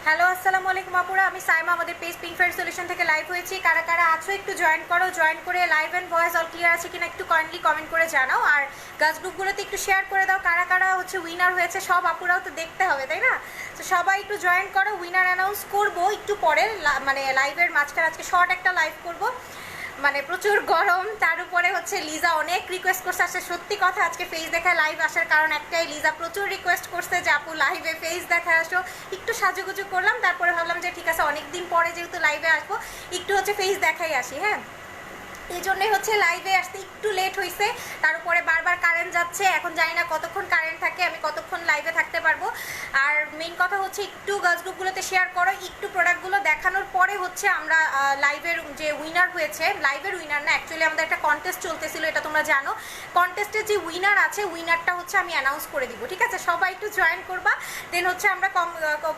Hello আসসালামু আলাইকুম আপুরা, আমি সাইমা। আমাদের পেজ পিঙ্ক ফেয়ার সলিউশন থেকে লাইভ হয়েছি। কারা কারা আছো একটু জয়েন করো, জয়েন করে live and voice all clear আছে কিনা একটু কাইন্ডলি কমেন্ট করে জানাও। আর গাছ গ্রুপগুলোতে একটু শেয়ার করে দাও কারা কারা হচ্ছে উইনার হয়েছে। সব আপুরাও তো দেখতে হবে, তাই না? তো সবাই একটু জয়েন করো। উইনার অ্যানাউন্স করবো একটু পরে, মানে লাইভের মাঝখানে আজকে শর্ট একটা লাইভ করবো। মানে প্রচুর গরম, তার উপরে হচ্ছে লিজা অনেক রিকোয়েস্ট করছে আসলে। সত্যি কথা, আজকে ফেস দেখায় লাইভ আসার কারণ একটাই, লিজা প্রচুর রিকোয়েস্ট করছে যে আপু লাইভে ফেস দেখায় আসো। একটু সাজুগুজু করলাম, তারপরে ভাবলাম যে ঠিক আছে অনেকদিন পরে যেহেতু লাইভে আসবো একটু হচ্ছে ফেস দেখাই আসি। হ্যাঁ, এই জন্যই হচ্ছে লাইভে আসতে একটু লেট হয়েছে। তার উপরে বারবার কারেন্ট যাচ্ছে, এখন জানি না কতক্ষণ কারেন্ট থাকে, আমি কতক্ষণ লাইভে থাকতে পারবো। আর মেইন কথা হচ্ছে একটু গাছ গ্রুপগুলোতে শেয়ার করো, একটু প্রোডাক্টগুলো দেখানোর পরে হচ্ছে আমরা লাইভের যে উইনার হয়েছে, লাইভের উইনার না, অ্যাকচুয়ালি আমাদের একটা কন্টেস্ট চলতেছিল, এটা তোমরা জানো। কন্টেস্টের যে উইনার আছে, উইনারটা হচ্ছে আমি অ্যানাউন্স করে দিব, ঠিক আছে? সবাই একটু জয়েন করবা, দেন হচ্ছে আমরা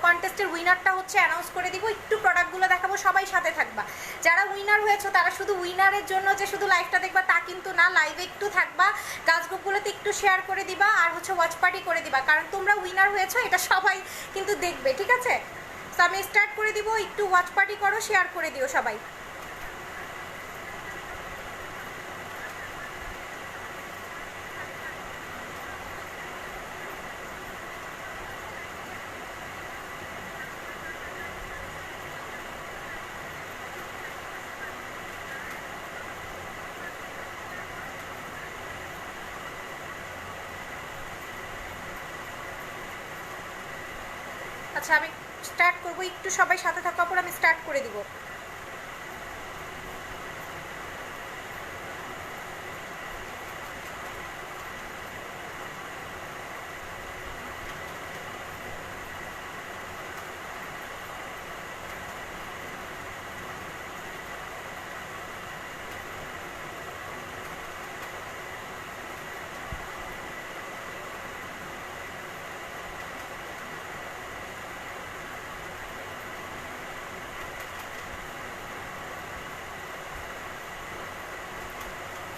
কন্টেস্টের উইনারটা হচ্ছে অ্যানাউন্স করে দিব। একটু প্রোডাক্টগুলো দেখাবো, সবাই সাথে থাকবা। যারা উইনার হয়েছে তারা শুধু উইনারের জন্য যে শুধু লাইভটা দেখবা তা কিন্তু না, লাইভে একটু থাকবা, গাছ গ্রুপগুলোতে একটু শেয়ার করে দিবা, আর হচ্ছে ওয়াচ পার্টি করে দিবা, কারণ তোমরা উইনার হয়েছো এটা সবাই কিন্তু দেখবে, ঠিক আছে? তো আমি স্টার্ট করে দিব, একটু ওয়াচ পার্টি করো, শেয়ার করে দিও সবাই। আচ্ছা, আমি স্টার্ট করবো, একটু সবাই সাথে থাকার পর আমি স্টার্ট করে দিব।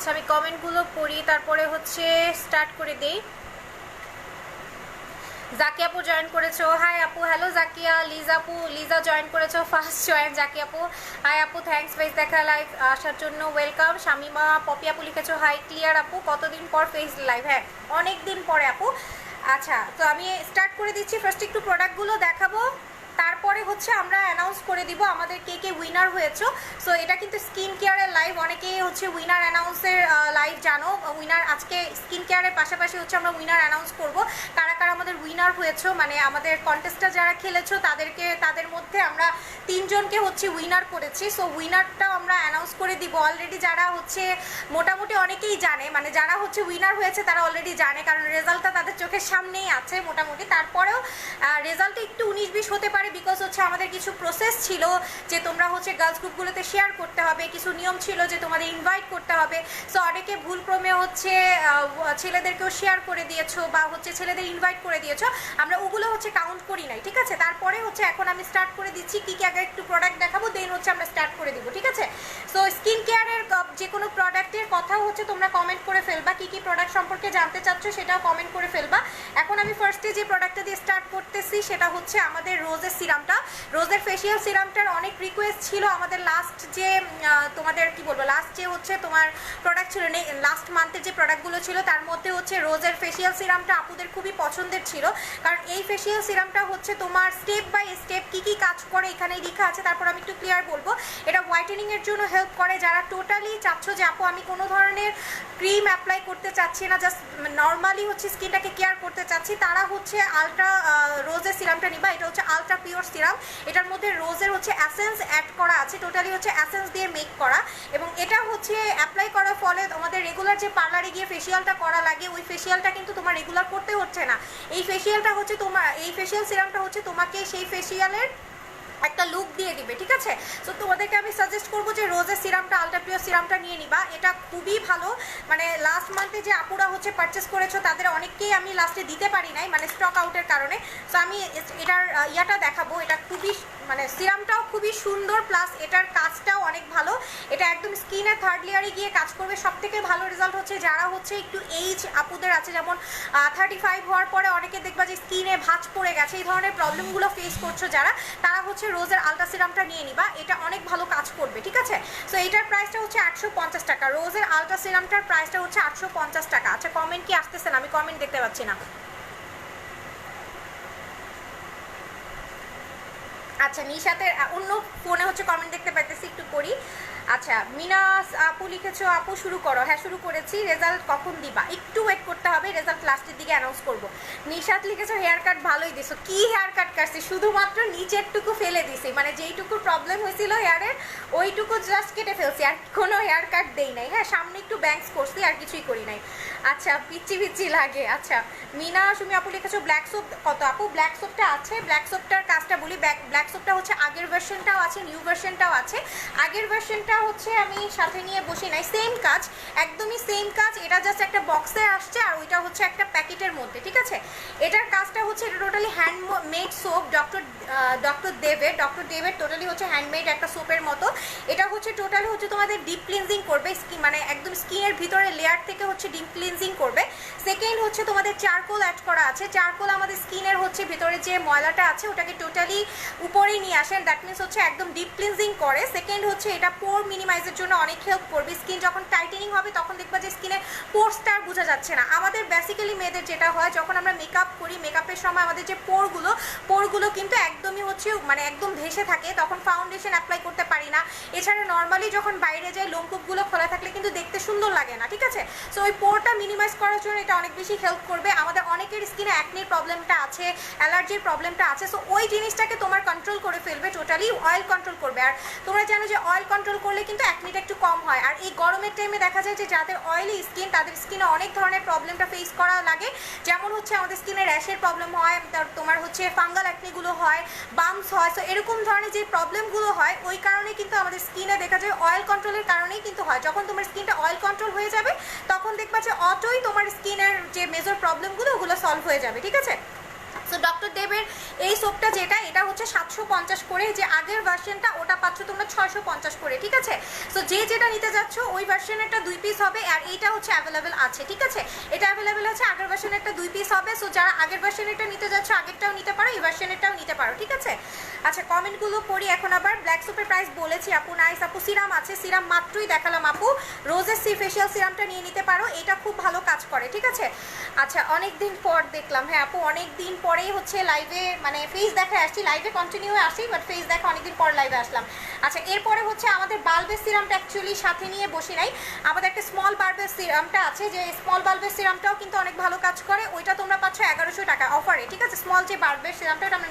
আচ্ছা, আমি কমেন্টগুলো পড়ি, তারপরে হচ্ছে স্টার্ট করে দেই। জাকি আপু জয়েন করেছো, হাই আপু। হ্যালো জাকিয়া। লিজা আপু, লিজা জয়েন করেছো, ফার্স্ট জয়েন। জাকি আপু, হাই আপু, থ্যাঙ্কস ফেস দেখা লাইভ আসার জন্য, ওয়েলকাম। শামিমা, পপি আপু লিখেছো হাই। ক্লিয়ার আপু, কতদিন পর ফেস লাইভ? হ্যাঁ, অনেক দিন পরে আপু। আচ্ছা, তো আমি স্টার্ট করে দিচ্ছি। ফার্স্ট একটু প্রোডাক্টগুলো দেখাবো, তারপরে হচ্ছে আমরা অ্যানাউন্স করে দিব আমাদের কে কে উইনার হয়েছো। সো এটা কিন্তু স্কিন কেয়ারের লাইভ, অনেকেই হচ্ছে উইনার অ্যানাউন্সের লাইভ জানো। উইনার আজকে স্কিন কেয়ারের পাশাপাশি হচ্ছে আমরা উইনার অ্যানাউন্স করব। কারা কারা আমাদের উইনার হয়েছো, মানে আমাদের কন্টেস্টটা যারা খেলেছো তাদের মধ্যে আমরা 3 জনকে হচ্ছে উইনার করেছি। সো উইনারটাও আমরা অ্যানাউন্স করে দিব। অলরেডি যারা হচ্ছে মোটামুটি অনেকেই জানে, মানে যারা হচ্ছে উইনার হয়েছে তারা অলরেডি জানে, কারণ রেজাল্টটা তাদের চোখের সামনেই আছে মোটামুটি। তারপরেও রেজাল্টটা একটু 19-20 হতে পারে, বিকজ হচ্ছে আমাদের কিছু প্রসেস ছিল যে তোমরা হচ্ছে গার্লস গ্রুপগুলোতে শেয়ার করতে হবে, কিছু নিয়ম ছিল যে তোমাদের ইনভাইট করতে হবে। সো অনেকে ভুলক্রমে হচ্ছে ছেলেদেরকেও শেয়ার করে দিয়েছো বা হচ্ছে ছেলেদের ইনভাইট করে দিয়েছো, আমরা ওগুলো হচ্ছে কাউন্ট করি নাই, ঠিক আছে? তারপরে হচ্ছে এখন আমি স্টার্ট করে দিচ্ছি, কি কি আগে একটু প্রোডাক্ট দেখাবো, দেন হচ্ছে আমরা স্টার্ট করে দিব, ঠিক আছে? সো স্কিন কেয়ারের যে কোনো প্রোডাক্টের কথাও হচ্ছে তোমরা কমেন্ট করে ফেলবা, কি কি প্রোডাক্ট সম্পর্কে জানতে চাচ্ছ সেটাও কমেন্ট করে ফেলবা। এখন আমি ফার্স্টে যে প্রোডাক্টটা দিয়ে স্টার্ট করতেছি সেটা হচ্ছে আমাদের রোজের সিরামটা। রোজের ফেসিয়াল সিরামটার অনেক রিকোয়েস্ট ছিল আমাদের। লাস্ট যে তোমাদের কি বলবো, লাস্ট যে হচ্ছে তোমার প্রোডাক্ট ছিল, লাস্ট মান্থের যে প্রোডাক্টগুলো ছিল তার মধ্যে হচ্ছে রোজের ফেসিয়াল সিরামটা আপুদের খুবই পছন্দের ছিল, কারণ এই ফেসিয়াল সিরামটা হচ্ছে তোমার স্টেপ বাই স্টেপ কি কি কাজ করে এখানে লেখা আছে। তারপর আমি একটু ক্লিয়ার বলবো, এটা হোয়াইটেনিংয়ের জন্য হেল্প করে। যারা টোটালি চাচ্ছ যে আপু আমি কোনো ধরনের ক্রিম অ্যাপ্লাই করতে চাচ্ছি না, জাস্ট নর্মালি হচ্ছে স্কিনটাকে কেয়ার করতে চাচ্ছি, তারা হচ্ছে আলট্রা রোজের সিরামটা নিবা। এটা হচ্ছে আলট্রা পিওর সিরাম, এটার মধ্যে রোজের হচ্ছে অ্যাসেন্স অ্যাড করা আছে, টোটালি হচ্ছে অ্যাসেন্স দিয়ে মেক করা, এবং এটা হচ্ছে অ্যাপ্লাই করার ফলে আমাদের রেগুলার যে পার্লারে গিয়ে ফেসিয়ালটা করা লাগে ওই ফেসিয়ালটা কিন্তু তোমার রেগুলার করতে হচ্ছে না। এই ফেসিয়ালটা হচ্ছে এই ফেসিয়াল সিরামটা হচ্ছে তোমাকে সেই ফেসিয়ালের একটা লুক দিয়ে দিবে, ঠিক আছে? সো তোমাদেরকে আমি সাজেস্ট করবো যে রোজের সিরামটা, আলট্রা পিওর সিরামটা নিয়ে নিবা, এটা খুবই ভালো। মানে লাস্ট মান্থে যে আপুরা হচ্ছে পারচেস করেছো তাদের অনেককেই আমি লাস্টে দিতে পারি নাই, মানে স্টক আউটের কারণে। সো আমি এটার ইয়াটা দেখাবো, এটা খুবই মানে সিরামটাও খুবই সুন্দর, প্লাস এটার কাজটাও অনেক ভালো। এটা একদম স্কিনের থার্ড লেয়ারে গিয়ে কাজ করবে। সব থেকে ভালো রেজাল্ট হচ্ছে যারা হচ্ছে একটু এইজ আপুদের আছে, যেমন 35 হওয়ার পরে অনেকে দেখবা যে স্কিনে ভাঁজ পড়ে গেছে, এই ধরনের প্রবলেমগুলো ফেস করছো যারা, তারা হচ্ছে রোজের আলট্রা সিরামটা নিয়ে নিবা, এটা অনেক ভালো কাজ করবে, ঠিক আছে। সো এটার প্রাইসটা হচ্ছে 850 টাকা, রোজের আলট্রা সিরামটার প্রাইসটা হচ্ছে 850 টাকা। আচ্ছা কমেন্ট কি আসতেছে না? আমি কমেন্ট দেখতে পাচ্ছি না। আচ্ছা নিশাতের অন্য ফোনে হচ্ছে কমেন্ট দেখতে পাইতেছি, একটু করি। আচ্ছা মিনাস আপু লিখেছো আপু শুরু করো। হ্যাঁ শুরু করেছি। রেজাল্ট কখন দিবা? একটু ওয়েট করতে হবে, রেজাল্ট লাস্টের দিকে অ্যানাউন্স করব। নিশাত লিখেছো হেয়ার কাট ভালোই দিছো। কি হেয়ার কাট কাটছি? শুধুমাত্র নিচেরটুকু ফেলে দিছি, মানে যেইটুকু প্রবলেম হয়েছিল হেয়ারের ওইটুকু জাস্ট কেটে ফেলছি, আর কোনো হেয়ার কাট দেই নাই। হ্যাঁ সামনে একটু ব্যাঙ্কস করছি, আর কিছুই করি নাই। আচ্ছা পিচ্ছি পিচ্ছি লাগে। আচ্ছা মিনা সুমি আপু লিখেছো ব্ল্যাক সোপ কত? আপু ব্ল্যাক সোপটা আছে, ব্ল্যাক সোপটার কাজটা বলি। ব্ল্যাক সোপটা হচ্ছে আগের ভার্সনটাও আছে, নিউ ভার্সনটাও আছে। আগের ভার্সনটা হচ্ছে আমি সাথে নিয়ে বসি নাই, সেম কাজ, একদমই সেম কাজ। এটা জাস্ট একটা বক্সে আসছে, আর ওইটা হচ্ছে একটা প্যাকেটের মধ্যে, ঠিক আছে। এটার কাজটা হচ্ছে এটা টোটালি হ্যান্ডমেড সোপ, ডক্টর ডেভের টোটালি হচ্ছে হ্যান্ডমেড একটা সোপের মতো। এটা হচ্ছে টোটালি হচ্ছে তোমাদের ডিপ ক্লিনজিং করবে, মানে একদম স্কিনের ভিতরে লেয়ার থেকে হচ্ছে ডিপ ক্লিনজিং করবে। সেকেন্ড হচ্ছে তোমাদের চারকোল অ্যাড করা আছে। চারকোল আমাদের স্কিনের হচ্ছে ভিতরে যে ময়লাটা আছে ওটাকে টোটালি উপরে নিয়ে আসেন, দ্যাট মিনস হচ্ছে একদম ডিপ ক্লিনজিং করে। সেকেন্ড হচ্ছে এটা পোর মিনিমাইজের জন্য অনেক হেল্প করবে। স্কিন যখন টাইটেনিং হবে তখন দেখবা যে স্কিনে পোরসটা আর বোঝা যাচ্ছে না। আমাদের বেসিক্যালি মেয়েদের যেটা হয়, যখন আমরা মেকআপ করি, মেকআপের সময় আমাদের যে পোরগুলো কিন্তু একদমই হচ্ছে মানে একদম ভেসে থাকে, তখন ফাউন্ডেশন অ্যাপ্লাই করতে পারি না। এছাড়া নর্মালি যখন বাইরে যাই লোমকূপগুলো খোলা থাকলে কিন্তু দেখতে সুন্দর লাগে না, ঠিক আছে। সো ওই পোরটা মিনিমাইজ করার জন্য এটা অনেক বেশি হেল্প করবে। আমাদের অনেকের স্কিনে অ্যাকনির প্রবলেমটা আছে, অ্যালার্জির প্রবলেমটা আছে, সো ওই জিনিসটাকে তোমার কন্ট্রোল করে ফেলবে, টোটালি অয়েল কন্ট্রোল করবে। আর তোমরা জানো যে অয়েল কন্ট্রোল করলে কিন্তু অ্যাকনিটা একটু কম হয়। আর এই গরমের টাইমে দেখা যায় যে যাদের অয়েলি স্কিন তাদের স্কিনে অনেক ধরনের প্রবলেমটা ফেস করা লাগে, যেমন হচ্ছে আমাদের স্কিনে র্যাশের প্রবলেম হয়, তোমার হচ্ছে ফাঙ্গাল অ্যাকনিগুলো হয়, বাম্পস হয়। সো এরকম ধরনের যে প্রবলেমগুলো হয় ওই কারণে কিন্তু আমাদের স্কিনে দেখা যায় অয়েল কন্ট্রোলের কারণেই কিন্তু হয়। যখন তোমার স্কিনটা অয়েল কন্ট্রোল হয়ে যাবে তখন দেখবা যে অটোই তোমার স্কিনের যে মেজর প্রবলেমগুলো ওগুলো সলভ হয়ে যাবে, ঠিক আছে। সো ডক্টর দেবের এই সোপটা যেটা, এটা হচ্ছে 750 করে, যে আগের ভার্সনটা ওটা পাচ্ছ তোমরা 650 করে, ঠিক আছে। সো যে যেটা নিতে যাচ্ছ ওই ভার্সনেরটা 2 পিস হবে, আর এইটা হচ্ছে অ্যাভেলেবেল আছে, ঠিক আছে। এটা অ্যাভেলেবেল আছে, আগের ভার্সনেরটা 2 পিস হবে। সো যারা আগের ভার্সনেরটা নিতে যাচ্ছ আগেরটাও নিতে পারো, এই ভার্সনেরটাও নিতে পারো, ঠিক আছে। আচ্ছা কমেন্টগুলো পড়ি এখন। আবার ব্ল্যাক সোপের প্রাইস বলেছি আপু, নাইস আপু। সিরাম আছে, সিরাম মাত্রই দেখালাম আপু, রোজের ফেশিয়াল সিরামটা নিয়ে নিতে পারো, এটা খুব ভালো কাজ করে, ঠিক আছে। আচ্ছা অনেক দিন পর দেখলাম, হ্যাঁ আপু অনেক দিন পরেই হচ্ছে লাইভে, মানে ফেস দেখায় আসছি, লাইভে কন্টিনিউ আসি, বাট ফেস দেখা অনেকদিন পর লাইভে আসলাম। আচ্ছা এরপরে হচ্ছে আমাদের বাল্বের সিরামটা অ্যাকচুয়ালি সাথে নিয়ে বসি নাই, আমাদের একটা স্মল বাল্বের সিরামটা আছে, যে স্মল বাল্বের সিরামটাও কিন্তু অনেক ভালো কাজ করে। ওইটা তোমরা পাচ্ছ 1100 টাকা অফারে, ঠিক আছে। স্মল যে বাল্বের সিরামটা ওটা আমরা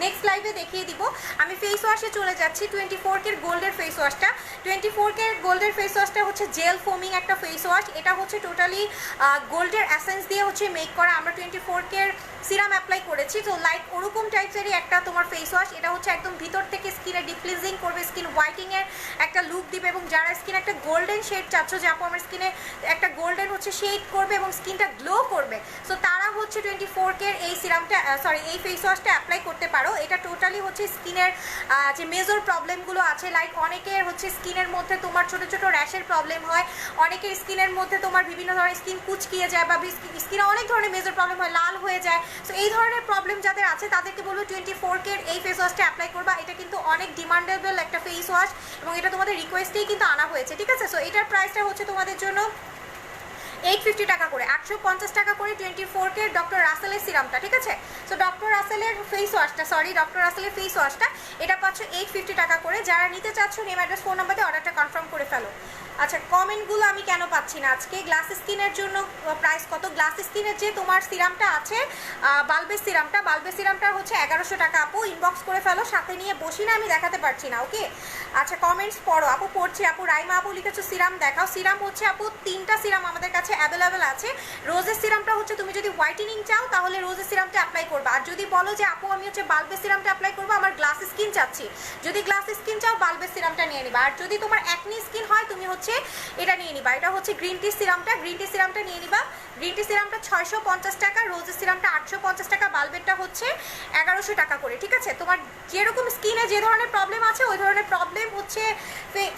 নেক্সট লাইভে দেখিয়ে দিব। আমি ফেস ওয়াশে চলে যাচ্ছি। 24K গোল্ডের ফেস ওয়াশটা, 24K গোল্ডের ফেস ওয়াশটা হচ্ছে জেল ফোমিং একটা ফেস ওয়াশ। এটা হচ্ছে টোটালি গোল্ডের এসেন্স দিয়ে হচ্ছে মেক করা। আমরা 24K সিরাম অ্যাপ্লাই করেছি, তো লাইক ওরকম টাইপসেরই একটা তোমার ফেস ওয়াশ। এটা হচ্ছে একদম ভিতর থেকে স্কিনে ডিপ ক্লিনজিং করবে, স্কিন হোয়াইটিংয়ের একটা লুক দিবে, এবং যারা স্কিনে একটা গোল্ডেন শেড চাচ্ছ যে আপু আমার স্কিনে একটা গোল্ডেন হচ্ছে শেড করবে এবং স্কিনটা গ্লো করবে, সো তারা হচ্ছে 24K এই সিরামটা এই ফেস ওয়াশটা অ্যাপ্লাই করতে পারো। এটা টোটালি হচ্ছে স্কিনের যে মেজর প্রবলেমগুলো আছে, লাইক অনেকের হচ্ছে স্কিনের মধ্যে তোমার ছোটো ছোটো র্যাশের প্রবলেম হয়, অনেকের স্কিনের মধ্যে তোমার বিভিন্ন ধরনের স্কিন কুচকিয়ে যায়, বা স্কিনে অনেক ধরনের মেজর প্রবলেম হয়, লাল হয়ে যায়। সো এই ধরনের প্রবলেম যাদের আছে তাদেরকে বলবো 24K এই ফেস ওয়াশটা অ্যাপ্লাই করবা। এটা কিন্তু অনেক ডিমান্ডেবল একটা ফেস ওয়াশ, এবং এটা তোমাদের রিকোয়েস্টেই কিন্তু আনা হয়েছে, ঠিক আছে। সো এটার প্রাইসটা হচ্ছে তোমাদের জন্য 850 টাকা করে, 850 টাকা করে 24K ডক্টর রাসেলের সিরামটা, ঠিক আছে। সো ডক্টর রাসেলের ফেস ওয়াশটা এটা পাচ্ছ 850 টাকা করে। যারা নিতে চাচ্ছ নেম অ্যাড্রেস ফোন নাম্বার দিয়ে অর্ডারটা কনফার্ম করে ফেলো। আচ্ছা কমেন্টগুলো আমি কেন পাচ্ছি না আজকে? গ্লাস স্কিনের জন্য প্রাইস কত? গ্লাস স্কিনের যে তোমার সিরামটা আছে বাল্বের সিরামটা হচ্ছে 1100 টাকা আপু, ইনবক্স করে ফেলো, সাথে নিয়ে বসি না, আমি দেখাতে পারছি না, ওকে। আচ্ছা কমেন্টস পড়ো আপু, পড়ছি আপু। রাইমা আপু লিখেছো সিরাম দেখাও। সিরাম হচ্ছে আপু 3টা সিরাম আমাদের কাছে অ্যাভেলেবেল আছে। রোজের সিরামটা হচ্ছে তুমি যদি হোয়াইটেনিং চাও তাহলে রোজের সিরামটা অ্যাপ্লাই করবা, আর যদি বলো যে আপু আমি হচ্ছে বাল্বের সিরামটা অ্যাপ্লাই করবো, আমার গ্লাস স্কিন চাচ্ছি। যদি গ্লাস স্কিন চাও বাল্বের সিরামটা নিয়ে নিবা, আর যদি তোমার অ্যাকনি স্কিন হয় তুমি হচ্ছে এটা নিয়ে নিবা, এটা হচ্ছে গ্রিন টি সিরামটা, গ্রিন টি সিরামটা নিয়ে নিবা। গ্রিন টি সিরামটা 650 টাকা, রোজের সিরামটা 850 টাকা, বাল্বেরটা হচ্ছে 1100 টাকা করে। ঠিক আছে, তোমার যেরকম স্কিনে যে ধরনের প্রবলেম আছে ওই ধরনের প্রবলেম হচ্ছে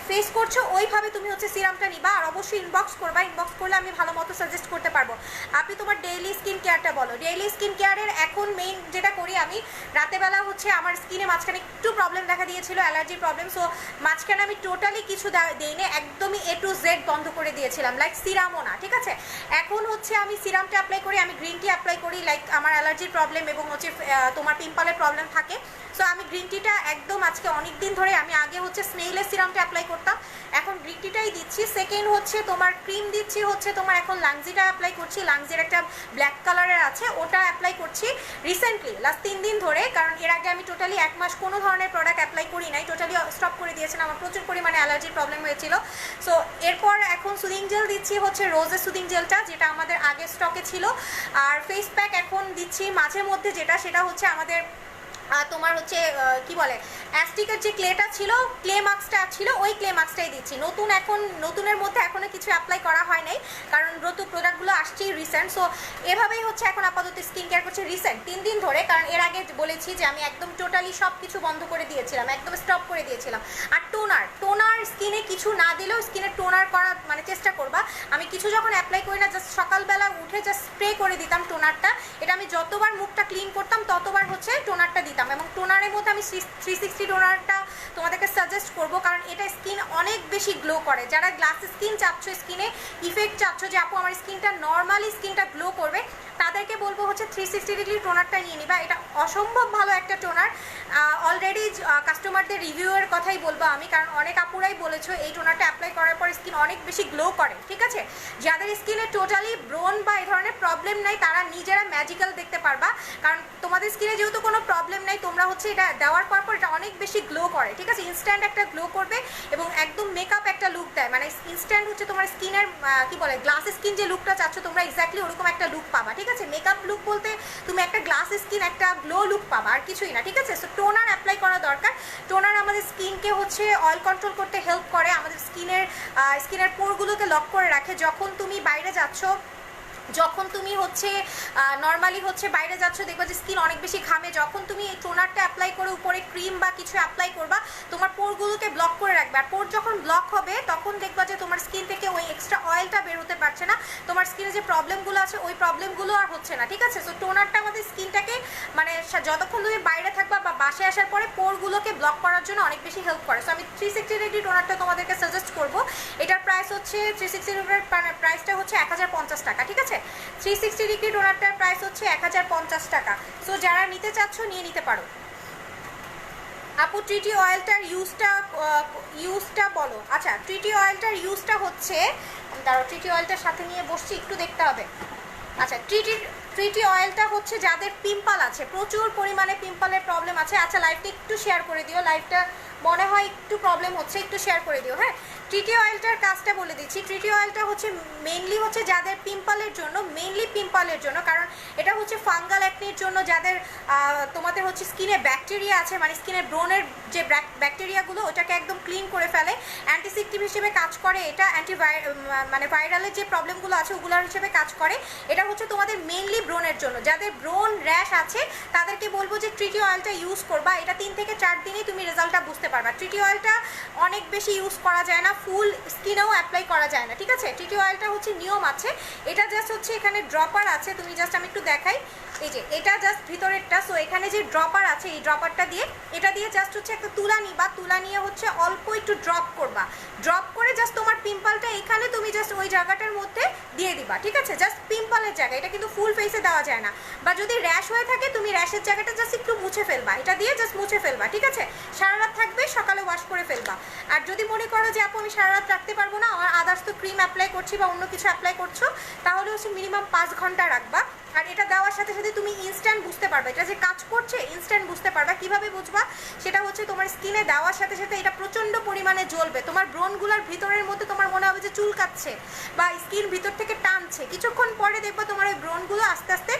ফেস করছো ওইভাবে তুমি হচ্ছে সিরামটা নিবা। আর অবশ্যই ইনবক্স করবা, ইনবক্স করলে আমি ভালো মতো সাজেস্ট করতে পারবো। আপনি তোমার ডেইলি স্কিন কেয়ারটা বলো। ডেইলি স্কিন কেয়ারের এখন মেইন যেটা করি আমি, রাতেবেলা হচ্ছে আমার স্কিনে মাঝখানে একটু প্রবলেম দেখা দিয়েছিল, অ্যালার্জির প্রবলেম, সো মাঝখানে আমি টোটালি কিছু দিইনি, একদমই A to Z বন্ধ করে দিয়েছিলাম, লাইক সিরামও না। ঠিক আছে, এখন হচ্ছে আমি সিরামটা অ্যাপ্লাই করি, আমি গ্রিন টি অ্যাপ্লাই করি, লাইক আমার অ্যালার্জির প্রবলেম এবং হচ্ছে তোমার পিম্পলের প্রবলেম থাকে, সো আমি গ্রিন টিটা একদম আজকে অনেক দিন ধরে, আমি আগে হচ্ছে স্নেইলের সিরামটা অ্যাপ্লাই করতাম, এখন গ্রিন টিটাই দিচ্ছি। সেকেন্ড হচ্ছে তোমার ক্রিম দিচ্ছি, হচ্ছে তোমার এখন লাংজিটা অ্যাপ্লাই করছি, লাংজির একটা ব্ল্যাক কালারের আছে ওটা অ্যাপ্লাই করছি রিসেন্টলি, লাস্ট 3 দিন ধরে, কারণ এর আগে আমি টোটালি 1 মাস কোনো ধরনের প্রোডাক্ট অ্যাপ্লাই করি নাই, টোটালি স্টপ করে দিয়েছিলাম, আমার প্রচুর পরিমাণে অ্যালার্জির প্রবলেম হয়েছিল। সো এরপর এখন সুদিং জেল দিচ্ছি, হচ্ছে রোজের সুদিং জেলটা, যেটা আমাদের আগে স্টকে ছিল। আর ফেস প্যাক এখন দিচ্ছি মাঝে মধ্যে, যেটা সেটা হচ্ছে আমাদের তোমার হচ্ছে কি বলে অ্যাস্টিকের যে ক্লেটা ছিল, ক্লে মাস্কটা ছিল, ওই ক্লে মাস্কটাই দিচ্ছি। নতুনের মধ্যে এখনো কিছু অ্যাপ্লাই করা হয় নাই, কারণ প্রোডাক্টগুলো আসছেই রিসেন্ট, সো এভাবেই হচ্ছে এখন আপাতত স্কিন কেয়ার করছি রিসেন্ট 3 দিন ধরে, কারণ এর আগে বলেছি যে আমি একদম টোটালি সব কিছু বন্ধ করে দিয়েছিলাম, একদম স্টপ করে দিয়েছিলাম। আর টোনার স্কিনে কিছু না দিলেও স্কিনে টোনার করার মানে চেষ্টা করবা। আমি কিছু যখন অ্যাপ্লাই করি না, জাস্ট সকালবেলা উঠে জাস্ট স্প্রে করে দিতাম টোনারটা, এটা আমি যতবার মুখটা ক্লিন করতাম ততবার হচ্ছে টোনারটা দিতাম, এবং টোনারের মধ্যে আমি 360 টোনারটা তোমাদেরকে সাজেস্ট করব, কারণ এটা স্কিন অনেক বেশি গ্লো করে। যারা গ্লাস স্কিন চাচ্ছ, স্কিনে ইফেক্ট চাচ্ছ যে আপু আমার স্কিনটা নর্মালি স্কিনটা গ্লো করবে, তাদেরকে বলবো হচ্ছে 360 ডিগ্রি টোনারটা নিয়ে নিবা। এটা অসম্ভব ভালো একটা টোনার, অলরেডি কাস্টমারদের রিভিউয়ের কথাই বলবো আমি, কারণ অনেক আপুরাই বলেছো এই টোনারটা অ্যাপ্লাই করার পর স্কিন অনেক বেশি গ্লো করে। ঠিক আছে, যাদের স্কিনে টোটালি ব্রোন বা এই ধরনের প্রবলেম নাই তারা নিজেরা ম্যাজিক্যাল দেখতে পারবা, কারণ তোমাদের স্কিনে যেহেতু কোনো প্রবলেম নাই, তোমরা হচ্ছে এটা দেওয়ার পর এটা অনেক বেশি গ্লো করে। ঠিক আছে, ইনস্ট্যান্ট একটা গ্লো করবে এবং একদম মেকআপ একটা লুক দেয়, মানে ইনস্ট্যান্ট হচ্ছে তোমার স্কিনের কি বলে গ্লাস স্কিন যে লুকটা চাচ্ছ তোমরা এক্স্যাক্টলি ওরকম একটা লুক পাবা। ঠিক আছে, মেকআপ লুক বলতে তুমি একটা গ্লাস স্কিন একটা গ্লো লুক পাবা, আর কিছুই না। ঠিক আছে, সো টোনার অ্যাপ্লাই করা দরকার। টোনার আমাদের স্কিনকে হচ্ছে অয়েল কন্ট্রোল করতে হেল্প করে, আমাদের স্কিনের পোরগুলোকে লক করে রাখে। যখন তুমি বাইরে যাচ্ছ, যখন তুমি হচ্ছে নর্মালি হচ্ছে বাইরে যাচ্ছ, দেখবা যে স্কিন অনেক বেশি ঘামে, যখন তুমি এই টোনারটা অ্যাপ্লাই করে উপরে ক্রিম বা কিছু অ্যাপ্লাই করবা, তোমার পোরগুলোকে ব্লক করে রাখবে। আর পোর যখন ব্লক হবে তখন দেখবা যে তোমার স্কিন থেকে ওই এক্সট্রা অয়েলটা বের হতে পারছে না, তোমার স্কিনে যে প্রবলেমগুলো আছে ওই প্রবলেমগুলো আর হচ্ছে না। ঠিক আছে, সো টোনারটা আমাদের স্কিনটাকে মানে যতক্ষণ তুমি বাইরে থাকবা বা বাসায় আসার পরে পোরগুলোকে ব্লক করার জন্য অনেক বেশি হেল্প করে। সো আমি 360 ডিগ্রি টোনারটা তোমাদেরকে সাজেস্ট করবো। এটার প্রাইস হচ্ছে 360 ডিগ্রির প্রাইসটা হচ্ছে 1050 টাকা। ঠিক আছে, 360 ডিগ্রি টোনারটার প্রাইস হচ্ছে 1050 টাকা। সো যারা নিতে চাচ্ছ নিয়ে নিতে পারো। আপু ট্রিটি অয়েলটার ইউজটা বলো। আচ্ছা, ট্রিটি অয়েলটার ইউজটা হচ্ছে, দাঁড়াও ট্রিটি অয়েলটার সাথে নিয়ে বসছি, একটু দেখতে হবে। আচ্ছা, ট্রিটি অয়েলটা হচ্ছে যাদের পিম্পল আছে, প্রচুর পরিমাণে পিম্পলের প্রবলেম আছে। আচ্ছা, লাইভটা একটু শেয়ার করে দিও, লাইভটা মনে হয় একটু প্রবলেম হচ্ছে, একটু শেয়ার করে দিও। হ্যাঁ, ট্রিটি অয়েলটার কাজটা বলে দিচ্ছি। ট্রিটি অয়েলটা হচ্ছে মেইনলি হচ্ছে যাদের পিম্পলের জন্য, কারণ এটা হচ্ছে ফাঙ্গাল অ্যাকনির জন্য, যাদের তোমাদের হচ্ছে স্কিনে ব্যাকটেরিয়া আছে, মানে স্কিনের ব্রনের যে ব্যাকটেরিয়াগুলো ওটাকে একদম ক্লিন করে ফেলে, অ্যান্টিসেপটিক হিসেবে কাজ করে এটা, মানে ভাইরালের যে প্রবলেমগুলো আছে ওগুলোর হিসেবে কাজ করে। এটা হচ্ছে তোমাদের মেইনলি ব্রনের জন্য, যাদের ব্রন র্যাশ আছে তাদেরকে বলবো যে ট্রিটি অয়েলটা ইউজ করবা। এটা 3 থেকে 4 দিনেই তুমি রেজাল্টটা বুঝতে পারবা। ট্রিটি অয়েলটা অনেক বেশি ইউজ করা যায় না, ফুল স্কিনেও অ্যাপ্লাই করা যায় না। ঠিক আছে, ট্রিটি অয়েলটা হচ্ছে নিয়ম আছে, এটা জাস্ট হচ্ছে এখানে ড্রপার আছে, তুমি জাস্ট আমি একটু দেখাই, এই যে এটা জাস্ট ভিতরেরটা। সো এখানে যে ড্রপার আছে এই ড্রপারটা দিয়ে, এটা দিয়ে জাস্ট হচ্ছে একটা তুলা নিবা, তুলা নিয়ে হচ্ছে অল্প একটু ড্রপ করবা, ড্রপ করে জাস্ট তোমার পিম্পলটা এখানে তুমি জাস্ট ওই জায়গাটার মধ্যে দিয়ে দিবা। ঠিক আছে, জাস্ট পিম্পলের জায়গা, এটা কিন্তু ফুল ফেসে দেওয়া যায় না। বা যদি র্যাশ হয়ে থাকে তুমি র্যাশের জায়গাটা জাস্ট একটু মুছে ফেলবা, এটা দিয়ে জাস্ট মুছে ফেলবা। ঠিক আছে, সারা রাত থাকবে, সকালে ওয়াশ করে ফেলবা। আর যদি মনে করো যে আপু আমি সারা রাত রাখতে পারবো না, আমার আদার্স তো ক্রিম অ্যাপ্লাই করছি বা অন্য কিছু অ্যাপ্লাই করছো, তাহলে হচ্ছে মিনিমাম 5 ঘন্টা রাখবা। আর এটা দেওয়ার সাথে সাথে তুমি ইনস্ট্যান্ট বুঝতে পারবে এটা যে কাজ করছে, ইনস্ট্যান্ট বুঝতে পারবা। কিভাবে বুঝবা সেটা হচ্ছে তোমার স্কিনে দেওয়ার সাথে সাথে এটা প্রচণ্ড পরিমাণে জ্বলবে, তোমার ব্রনগুলোর ভিতরের মধ্যে তোমার মনে হবে যে চুলকাচ্ছে বা স্কিন ভিতর থেকে টানছে, কিছুক্ষণ পরে দেখবা তোমার ওই ব্রনগুলো আস্তে আস্তে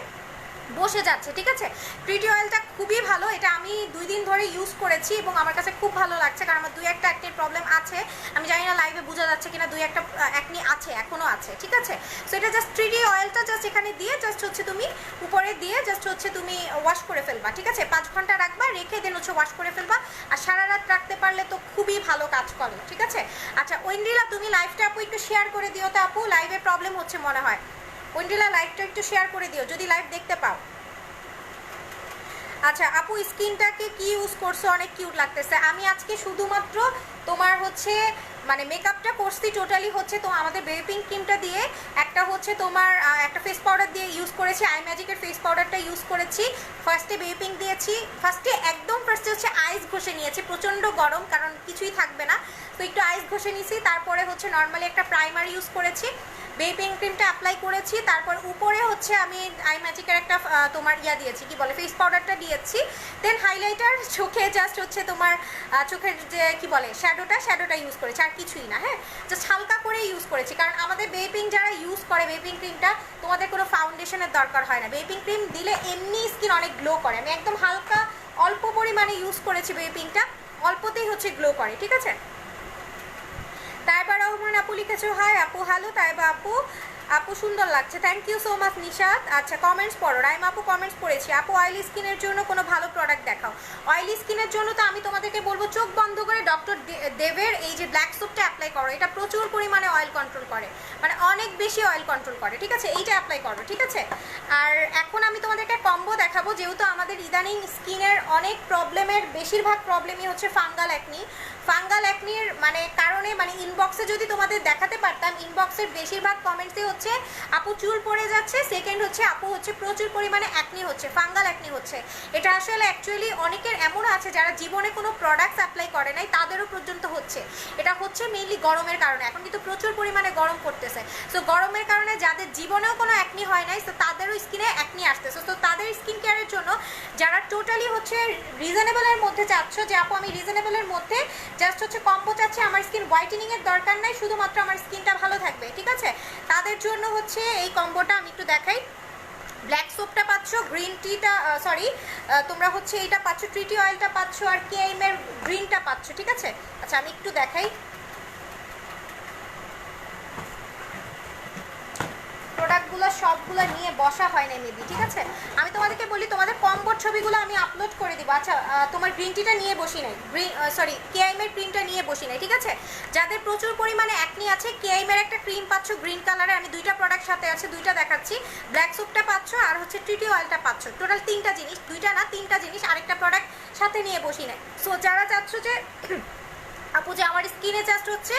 বসে যাচ্ছে, ঠিক আছে। ট্রিটি অয়েলটা খুবই ভালো, এটা আমি 2 দিন ধরে ইউজ করেছি এবং আমার কাছে খুব ভালো লাগছে, কারণ আমার 2-1টা অ্যাকনির প্রবলেম আছে। আমি জানি না লাইভে বোঝা যাচ্ছে কিনা, 2-1টা অ্যাকনি আছে, এখনও আছে, ঠিক আছে। সো এটা জাস্ট ট্রিটি অয়েলটা জাস্ট এখানে দিয়ে জাস্ট হচ্ছে তুমি উপরে দিয়ে জাস্ট হচ্ছে তুমি ওয়াশ করে ফেলবা, ঠিক আছে। 5 ঘন্টা রাখবা, রেখে দেন হচ্ছে ওয়াশ করে ফেলবা। আর সারা রাত রাখতে পারলে তো খুবই ভালো কাজ করে, ঠিক আছে। আচ্ছা ঐন্দ্রিলা, তুমি লাইভটা আপু একটু শেয়ার করে দিও তো আপু, লাইভে প্রবলেম হচ্ছে মনে হয়। ঐন্দ্রিলা লাইভটা একটু শেয়ার করে দিও যদি লাইভ দেখতে পাও। আচ্ছা আপু, স্কিনটাকে কি ইউজ করছো, অনেক কিউট লাগতেছে। আমি আজকে শুধুমাত্র তোমার হচ্ছে মানে মেকআপটা করছি টোটালি হচ্ছে তো আমাদের বেবি পিঙ্ক ক্রিমটা দিয়ে, একটা হচ্ছে তোমার একটা ফেস পাউডার দিয়ে ইউজ করেছি, আই ম্যাজিকের ফেস পাউডারটা ইউজ করেছি। ফার্স্টে বেবি পিঙ্ক দিয়েছি, ফার্স্টে হচ্ছে আইস ঘষে নিয়েছি, প্রচণ্ড গরম কারণ কিছুই থাকবে না, তো একটু আইস ঘষে নিয়েছি। তারপরে হচ্ছে নর্মালি একটা প্রাইমার ইউজ করেছি, বেবি পিঙ্ক ক্রিমটা অ্যাপ্লাই করেছি। তারপর উপরে হচ্ছে আমি আই ম্যাজিকের একটা তোমার দিয়েছি, কি বলে, ফেস পাউডারটা দিয়েছি। দেন হাইলাইটার চোখে জাস্ট হচ্ছে তোমার চোখের যে কি বলে শ্যাডোটা ইউজ করেছি, আর কিছুই না। হ্যাঁ, জাস্ট হালকা করে ইউজ করেছি, কারণ আমাদের বেবি পিঙ্ক যারা ইউজ করে বেবি পিঙ্ক ক্রিমটা, তোমাদের কোনো ফাউন্ডেশনের দরকার হয় না। বেবি পিঙ্ক ক্রিম দিলে এমনি স্কিন অনেক গ্লো করে। আমি একদম হালকা অল্প পরিমাণে ইউজ করেছি বেবি পিঙ্কটা, অল্পতেই হচ্ছে গ্লো করে, ঠিক আছে। তাইবা রহমান আপু লিখেছো হাই আপু, হ্যালো তাইবা আপু, আপু সুন্দর লাগছে, thank you so much Nishat. আচ্ছা কমেন্টস পড়ো, রাইম আপু কমেন্টস পড়েছি। আপু অয়েলি স্কিনের জন্য কোনো ভালো প্রোডাক্ট দেখাও। অয়েলি স্কিনের জন্য তো আমি তোমাদেরকে বলবো চোখ বন্ধ করে ডক্টর দেবের এই যে ব্ল্যাক সোপটা অ্যাপ্লাই করো, এটা প্রচুর পরিমাণে অয়েল কন্ট্রোল করে, মানে অনেক বেশি অয়েল কন্ট্রোল করে, ঠিক আছে। এইটা অ্যাপ্লাই করো, ঠিক আছে। আর এখন আমি তোমাদেরকে কম্বো দেখাবো, যেহেতু আমাদের ইদানিং স্কিনের অনেক প্রবলেমের বেশিরভাগ প্রবলেমই হচ্ছে ফাঙ্গাল অ্যাকনির মানে কারণে, মানে ইনবক্সে যদি তোমাদের দেখাতে পারতাম, ইনবক্সের বেশিরভাগ কমেন্টসই হচ্ছে আপু চুল পড়ে যাচ্ছে, সেকেন্ড হচ্ছে আপু হচ্ছে প্রচুর পরিমাণে অ্যাকনি হচ্ছে, ফাঙ্গাল অ্যাকনি হচ্ছে। এটা আসলে অ্যাকচুয়ালি অনেকের এমনও আছে যারা জীবনে কোনো প্রোডাক্টস অ্যাপ্লাই করে নাই, তাদেরও পর্যন্ত হচ্ছে। এটা হচ্ছে মেইনলি গরমের কারণে, এখন কিন্তু প্রচুর পরিমাণে গরম পড়তেছে। সো গরমের কারণে যাদের জীবনেও কোনো অ্যাকনি হয় নাই, তো তাদেরও স্কিনে অ্যাকনি আসতেছে। তো তাদের স্কিন কেয়ারের জন্য যারা টোটালি হচ্ছে রিজনেবলের মধ্যে চাচ্ছ, যে আপু আমি রিজনেবলের মধ্যে জাস্ট হচ্ছে কম্বো চাচ্ছি, আমার স্কিন হোয়াইটেনিংয়ের দরকার নাই, শুধুমাত্র আমার স্কিনটা ভালো থাকবে, ঠিক আছে, তাদের জন্য হচ্ছে এই কম্বোটা আমি একটু দেখাই। ব্ল্যাক সোপটা পাচ্ছ, গ্রিন টিটা তোমরা হচ্ছে এইটা পাচ্ছ, ট্রিটি অয়েলটা পাচ্ছ, আর কেএমের গ্রিনটা পাচ্ছ, ঠিক আছে। আচ্ছা আমি একটু দেখাই, প্রোডাক্টগুলো সবগুলো নিয়ে বসা হয় না মেবি, ঠিক আছে। আমি তোমাদেরকে বলি, তোমাদের কম্বোর ছবিগুলো আমি আপলোড করে দিব। আচ্ছা তোমার গ্রিন টিটা নিয়ে বসি নাই, কেআইএমের ক্রিমটা নিয়ে বসি নাই, ঠিক আছে। যাদের প্রচুর পরিমাণে অ্যাকনি আছে, কেআইএমের একটা ক্রিম পাচ্ছ গ্রিন কালারে, আমি 2টা প্রোডাক্ট সাথে আছে, 2টা দেখাচ্ছি। ব্ল্যাক সোপটা পাচ্ছ, আর হচ্ছে ট্রিটি অয়েলটা পাচ্ছ, টোটাল 3টা জিনিস, 2টা না 3টা জিনিস, আরেকটা প্রোডাক্ট সাথে নিয়ে বসি নাই। সো যারা চাচ্ছ যে আপু যে আমার স্কিনে জাস্ট হচ্ছে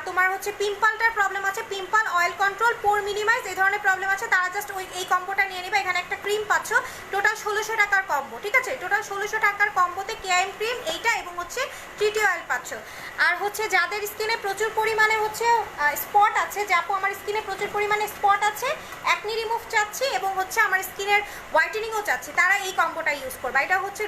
তোমার হচ্ছে পিম্পলটার প্রবলেম আছে, পিম্পল, অয়েল কন্ট্রোল, পোর মিনিমাইজ, এই ধরনের প্রবলেম আছে, তারা জাস্ট এই কম্বোটা নিয়ে নেবে। এখানে একটা ক্রিম পাচ্ছ, টোটাল 1600 টাকার কম্বো, ঠিক আছে। টোটাল 1600 টাকার কম্বোতে কেআইএম ক্রিম এইটা এবং হচ্ছে ট্রিটি অয়েল পাচ্ছ। আর হচ্ছে যাদের স্কিনে প্রচুর পরিমাণে হচ্ছে স্পট আছে, যে আপু আমার স্কিনে প্রচুর পরিমাণে স্পট আছে, অ্যাকনি রিমুভ চাচ্ছি এবং হচ্ছে আমার স্কিনের হোয়াইটেনিংও চাচ্ছি, তারা এই কম্বোটা ইউজ করবে। এটা হচ্ছে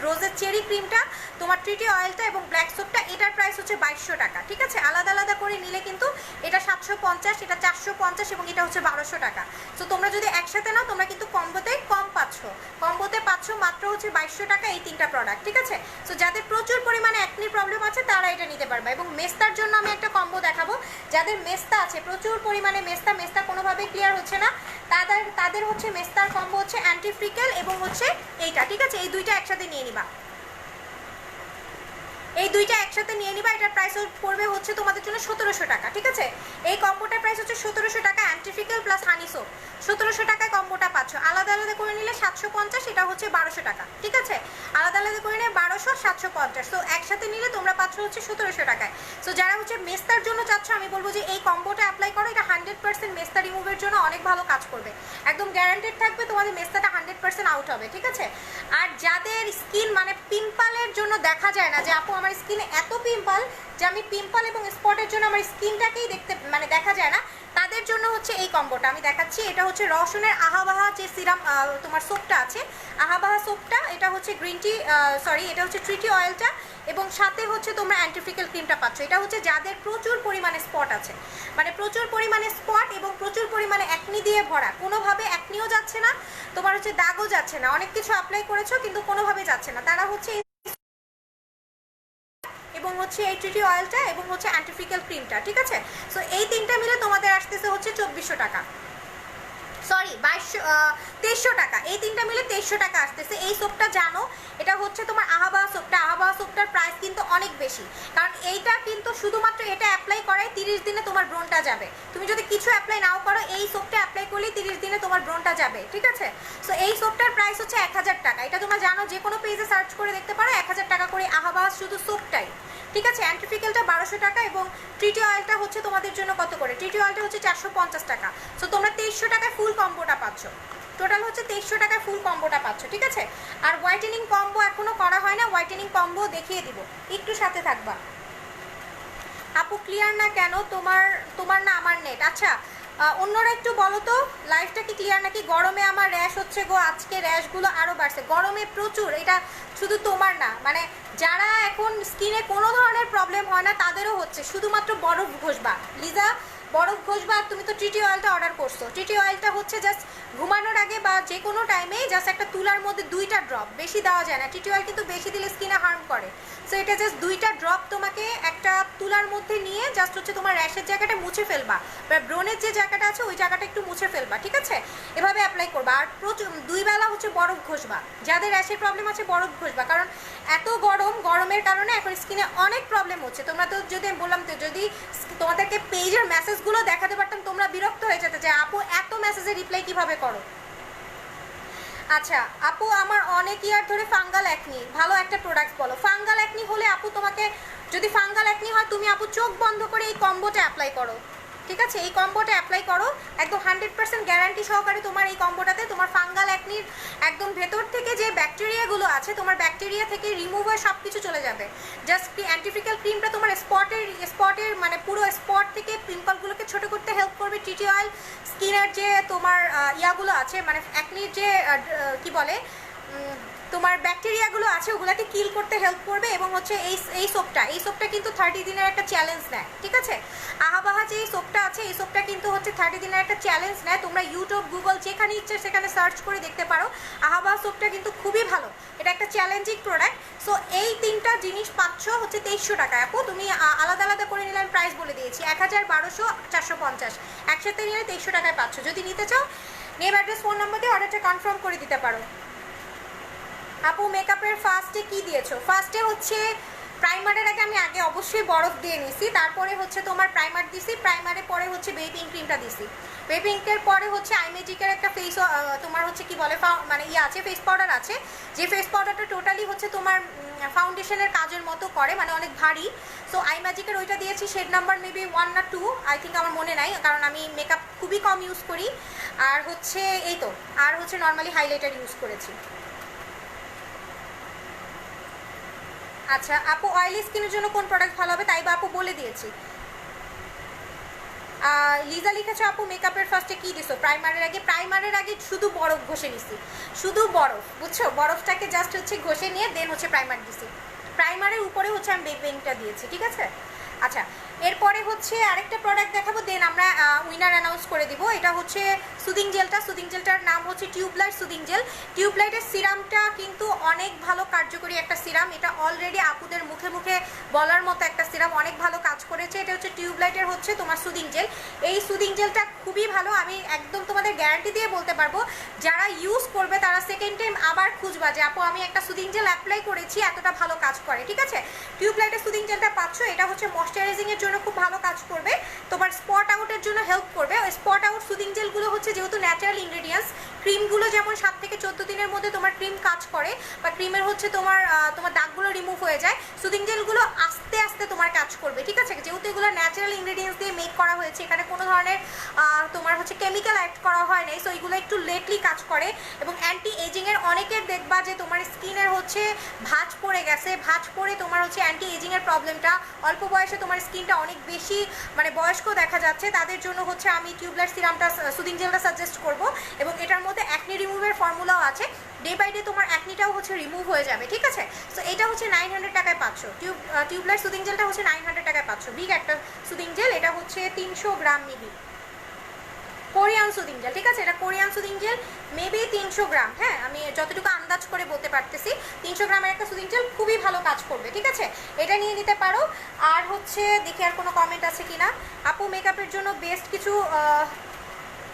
রোজের চেরি ক্রিমটা, তোমার ট্রিটি অয়েলটা এবং ব্ল্যাক সোপটা, এটার প্রাইস হচ্ছে 2200 টাকা, ঠিক আছে। আলাদা আলাদা করে নিলে কিন্তু এটা 750, এটা 450 এবং এটা হচ্ছে 1200 টাকা। সো তোমরা যদি একসাথে নাও, তোমরা কিন্তু কম্বোতে কম পাচ্ছ, কম্বোতে পাচ্ছ মাত্র হচ্ছে 2200 টাকা এই 3টা প্রোডাক্ট, ঠিক আছে। সো যাদের প্রচুর পরিমাণে অ্যাকনির প্রবলেম আছে, তারা এটা নিতে পারবে। এবং মেস্তার জন্য আমি একটা কম্বো দেখাবো, যাদের মেস্তা আছে, প্রচুর পরিমাণে মেস্তা কোনোভাবেই ক্লিয়ার হচ্ছে না, তাদের হচ্ছে মেস্তার কম্বো হচ্ছে অ্যান্টি ফ্রিকেল এবং হচ্ছে এইটা, ঠিক আছে। এই 2টা একসাথে নিয়ে নিবা, এই 2টা একসাথে নিয়ে নিবা। এটার প্রাইস পড়বে হচ্ছে তোমাদের জন্য 1700 টাকা, ঠিক আছে। এই কম্বোটার প্রাইস হচ্ছে 1700 টাকা, অ্যান্টিফিকেল প্লাস হানি সোপ, 1700 টাকায় কম্বোটা পাচ্ছ। আলাদা আলাদা করে নিলে 750, এটা হচ্ছে 1200 টাকা, ঠিক আছে। আলাদা আলাদা করে নিলে 1200, 750, তো একসাথে নিলে তোমরা পাচ্ছ হচ্ছে 1700 টাকায়। সো যারা হচ্ছে মেস্তার জন্য চাচ্ছ, আমি বলবো যে এই কম্বোটা অ্যাপ্লাই করো, এটা 100% মেস্তা রিমুভের জন্য অনেক ভালো কাজ করবে, একদম গ্যারান্টেড থাকবে, তোমাদের মেস্তাটা 100% আউট হবে, ঠিক আছে। আর যাদের স্কিন মানে পিম্পলের জন্য দেখা যায় না, যে আপু আমার স্কিনে এত পিম্পল, যে আমি পিম্পল এবং স্পটের জন্য আমার স্কিনটাকেই দেখতে মানে দেখা যায় না, তাদের জন্য হচ্ছে এই কম্বোটা আমি দেখাচ্ছি। এটা হচ্ছে রসনের আহাবাহা যে সিরাম তোমার সোপটা আছে, আহাবাহা সোপটা, এটা হচ্ছে গ্রিন টি সরি এটা হচ্ছে ট্রিটি অয়েলটা, এবং সাথে হচ্ছে তোমরা অ্যান্টিফিক্যাল ক্রিমটা পাচ্ছ। এটা হচ্ছে যাদের প্রচুর পরিমাণে স্পট আছে, মানে প্রচুর পরিমাণে স্পট এবং প্রচুর পরিমাণে অ্যাকনি দিয়ে ভরা, কোনোভাবে অ্যাকনিও যাচ্ছে না, তোমার হচ্ছে দাগও যাচ্ছে না, অনেক কিছু অ্যাপ্লাই করেছো কিন্তু কোনোভাবে যাচ্ছে না, তারা হচ্ছে এবং হচ্ছে এই ট্রিটি অয়েলটা এবং হচ্ছে অ্যান্টিফিক্যাল ক্রিমটা, ঠিক আছে। সো এই তিনটা মিলে তোমাদের আসতেছে হচ্ছে 2400 টাকা, সরি 2300 টাকা, এই তিনটা মিলে 2300 টাকা আসতেছে। এই সোপটা জানো এটা হচ্ছে তোমার আহাবাহা সোপটা, আহাবাহা সোপটার প্রাইস কিন্তু অনেক বেশি, কারণ এইটা কিন্তু শুধুমাত্র এটা অ্যাপ্লাই করায় 30 দিনে তোমার ব্রণটা যাবে। তুমি যদি কিছু অ্যাপ্লাই নাও করো, এই সোপটা অ্যাপ্লাই করলেই 30 দিনে তোমার ব্রণটা যাবে, ঠিক আছে। সো এই সোপটার প্রাইস হচ্ছে 1000 টাকা, এটা তোমরা জানো, যে কোনো পেজে সার্চ করে দেখতে পারো, 1000 টাকা করে আহাবাহা শুধু সোপটাই, ঠিক আছে। অ্যান্টিফিক্যালটা 1200 টাকা এবং ট্রিটি অয়েলটা হচ্ছে তোমাদের জন্য কত করে, ট্রিটি অয়েলটা হচ্ছে 450 টাকা। সো তোমরা 2300 টাকায় ফুল কম্বোটা পাচ্ছ, টোটাল হচ্ছে 2300 টাকায় ফুল কম্বোটা পাচ্ছ, ঠিক আছে। আর হোয়াইটেনিং কম্বো এখনো করা হয় না, হোয়াইটেনিং কম্বো দেখিয়ে দিব, একটু সাথে থাকবা। আপু ক্লিয়ার না কেন, তোমার না আমার নেট? আচ্ছা অন্যরা একটু বলো তো লাইফটা কি ক্লিয়ার নাকি? গরমে আমার র্যাশ হচ্ছে গো, আজকে র্যাশগুলো আরও বাড়ছে, গরমে প্রচুর, এটা শুধু তোমার না, মানে যারা এখন স্কিনে কোনো ধরনের প্রবলেম হয় না তাদেরও হচ্ছে, শুধুমাত্র বরফ ঘষবা লিজা, বরফ ঘষবা। তুমি তো ট্রিটি অয়েলটা অর্ডার করছো, ট্রিটি অয়েলটা হচ্ছে জাস্ট ঘুমানোর আগে বা যে কোনো টাইমে জাস্ট একটা তুলার মধ্যে 2টা ড্রপ, বেশি দেওয়া যায় না, ট্রিটি অয়েল কিন্তু বেশি দিলে স্কিনে হার্ম করে। সো এটা জাস্ট 2টা ড্রপ তোমাকে একটা তুলার মধ্যে নিয়ে জাস্ট হচ্ছে তোমার র্যাশের জায়গাটা মুছে ফেলবা, বা ব্রণের যে জায়গাটা আছে ওই জায়গাটা একটু মুছে ফেলবা, ঠিক আছে, এভাবে অ্যাপ্লাই করবা। আর প্রচুর 2 বেলা হচ্ছে বরফ ঘষবা, যাদের র্যাশের প্রবলেম আছে বরফ ঘষবা, কারণ এত গরমের কারণে এখন স্কিনে অনেক প্রবলেম হচ্ছে। তোমরা তো যদি আমি বললাম তো, যদি তোমাদেরকে পেজের মেসেজগুলো দেখাতে পারতাম তোমরা বিরক্ত হয়ে যেতে যে আপু এত মেসেজে রিপ্লাই কিভাবে করো। আচ্ছা আপু আমার অনেক ইয়ার ধরে ফাঙ্গাল অ্যাকনি, ভালো একটা প্রোডাক্ট বলো। ফাঙ্গাল অ্যাকনি হলে আপু তোমাকে, যদি ফাঙ্গাল অ্যাকনি হয় তুমি আপু চোখ বন্ধ করে এই কম্বোটা অ্যাপ্লাই করো, ঠিক আছে, এই কম্বোটা অ্যাপ্লাই করো, একদম 100% গ্যারান্টি সহকারে তোমার এই কম্বোটাতে তোমার ফাঙ্গাল অ্যাকনির একদম ভেতর থেকে যে ব্যাকটেরিয়াগুলো আছে, তোমার ব্যাকটেরিয়া থেকে রিমুভ হয়ে সব কিছু চলে যাবে। জাস্ট অ্যান্টিফিক্যাল ক্রিমটা তোমার স্পটের মানে পুরো স্পট থেকে পিম্পলগুলোকে ছোটো করতে হেল্প করবে। ট্রিটি অয়েল স্কিনের যে তোমার ইয়াগুলো আছে, মানে অ্যাকনির যে কি বলে তোমার ব্যাকটেরিয়াগুলো আছে ওগুলোকে কিল করতে হেল্প করবে। এবং হচ্ছে এই সোপটা কিন্তু 30 দিনের একটা চ্যালেঞ্জ নেয়, ঠিক আছে। আহাবাহা যে এই সোপটা আছে, এই সোপটা কিন্তু হচ্ছে 30 দিনের একটা চ্যালেঞ্জ নেয়। তোমরা ইউটিউব গুগল যেখানে ইচ্ছে সেখানে সার্চ করে দেখতে পারো, আহাবাহা সোপটা কিন্তু খুবই ভালো, এটা একটা চ্যালেঞ্জিং প্রোডাক্ট। সো এই 3টা জিনিস পাচ্ছ হচ্ছে 2300 টাকা। আপু তুমি আলাদা আলাদা করে নিলে আমি প্রাইস বলে দিয়েছি, 1000, 1200, 450, একসাথে নিলে 2300 টাকায় পাচ্ছ। যদি নিতে চাও নেম অ্যাড্রেস ফোন নাম্বার দিয়ে অর্ডারটা কনফার্ম করে দিতে পারো। আপু মেকআপের ফার্স্টে কি দিয়েছো? ফার্স্টে হচ্ছে প্রাইমারের আগে অবশ্যই বরফ দিয়ে নিছি, তারপরে হচ্ছে তোমার প্রাইমার দিছি, প্রাইমারের পরে হচ্ছে বেবি পিঙ্ক ক্রিমটা দিছি, বেবি পিঙ্কের পরে হচ্ছে আইমেজিকের একটা ফেস তোমার হচ্ছে কি বলে মানে আছে ফেস পাউডার আছে, যে ফেস পাউডারটা টোটালি হচ্ছে তোমার ফাউন্ডেশনের কাজের মতো করে, মানে অনেক ভারী। সো আইমেজিকের ওইটা দিয়েছি, শেড নাম্বার মেবি 1 না 2 আই থিঙ্ক, আমার মনে নাই কারণ আমি মেকআপ খুবই কম ইউজ করি। আর হচ্ছে এই তো, আর হচ্ছে নর্মালি হাইলাইটার ইউজ করেছি। আচ্ছা আপু অয়েলি স্কিনের জন্য কোন প্রোডাক্ট ভালো হবে? তাই বা আপু বলে দিয়েছি। লিজা লিখেছো আপু মেকআপের ফার্স্টে কি দিছো? প্রাইমারের আগে শুধু বরফ ঘষে নিছি, শুধু বরফ, বুঝছো, বরফটাকে জাস্ট হচ্ছে ঘষে নিয়ে দেন হচ্ছে প্রাইমার দিছি, প্রাইমারের উপরে হচ্ছে আমি বেবি পিঙ্কটা দিয়েছি, ঠিক আছে। আচ্ছা এরপরে হচ্ছে আরেকটা প্রোডাক্ট দেখাবো, দেন আমরা উইনার অ্যানাউন্স করে দিব। এটা হচ্ছে সুদিং জেলটার নাম হচ্ছে টিউবলাইট সুদিং জেল। টিউবলাইটের সিরামটা কিন্তু অনেক ভালো কার্যকরী একটা সিরাম, এটা অলরেডি আপুদের মুখে মুখে বলার মতো একটা সিরাম, অনেক ভালো কাজ করেছে। এটা হচ্ছে টিউবলাইটের হচ্ছে তোমার সুদিং জেল। এই সুদিং জেলটা খুবই ভালো, আমি একদম তোমাদের গ্যারান্টি দিয়ে বলতে পারবো, যারা ইউজ করবে তারা সেকেন্ড টাইম আবার খুঁজবা যে আপু আমি একটা সুদিং জেল অ্যাপ্লাই করেছি, এতটা ভালো কাজ করে, ঠিক আছে। টিউবলাইটের সুদিং জেলটা পাচ্ছ, এটা হচ্ছে ময়শ্চারাইজিংয়ের জন্য খুব ভালো কাজ করবে, তোমার স্পট আউটের জন্য হেল্প করবে। ওই স্পট আউট সুদিং জেলগুলো হচ্ছে যেহেতু ন্যাচারাল ইনগ্রেডিয়েন্টস, ক্রিমগুলো যেমন 7 থেকে 14 দিনের মধ্যে তোমার ক্রিম কাজ করে বা ক্রিমের হচ্ছে তোমার দাগগুলো রিমুভ হয়ে যায়, সুদিং জেলগুলো আস্তে আস্তে তোমার কাজ করবে, ঠিক আছে? যেহেতু এগুলো ন্যাচারাল ইনগ্রেডিয়েন্টস দিয়ে মেক করা হয়েছে, এখানে কোনো ধরনের তোমার হচ্ছে কেমিক্যাল অ্যাড করা হয় নাই, সো এগুলো একটু লেটলি কাজ করে। এবং অ্যান্টি এজিংয়ের অনেকের দেখবা যে তোমার স্কিনের হচ্ছে ভাঁজ পড়ে গেছে, ভাঁজ পড়ে তোমার হচ্ছে অ্যান্টি এজিংয়ের প্রবলেমটা, অল্প বয়সে তোমার স্কিনটা অনেক বেশি মানে বয়স্ক দেখা যাচ্ছে, তাদের জন্য হচ্ছে আমি টিউবলার সিরামটা সুদিং জেলটা সাজেস্ট করব। এবং এটার মধ্যে অ্যাকনি রিমুভের ফর্মুলাও আছে, ডে বাই ডে তোমার অ্যাকনিটাও হচ্ছে রিমুভ হয়ে যাবে, ঠিক আছে? সো এটা হচ্ছে 900 টাকায় পাচ্ছ, টিউবলার সুদিং জেলটা হচ্ছে 900 টাকায় পাচ্ছ, বিগ একটা সুদিং জেল, এটা হচ্ছে 300 গ্রাম মেবি কোরিয়ান সুদিং জেল, ঠিক আছে? এটা কোরিয়ান সুদিং জেল, মেবি 300 গ্রাম, হ্যাঁ আমি যতটুকু আন্দাজ করে বলতে পারতেছি 300 গ্রামের একটা সুদিং জেল খুবই ভালো কাজ করবে, ঠিক আছে? এটা নিয়ে নিতে পারো। আর হচ্ছে দেখি আর কোনো কমেন্ট আছে কিনা। আপু মেকআপের জন্য বেস্ট কিছু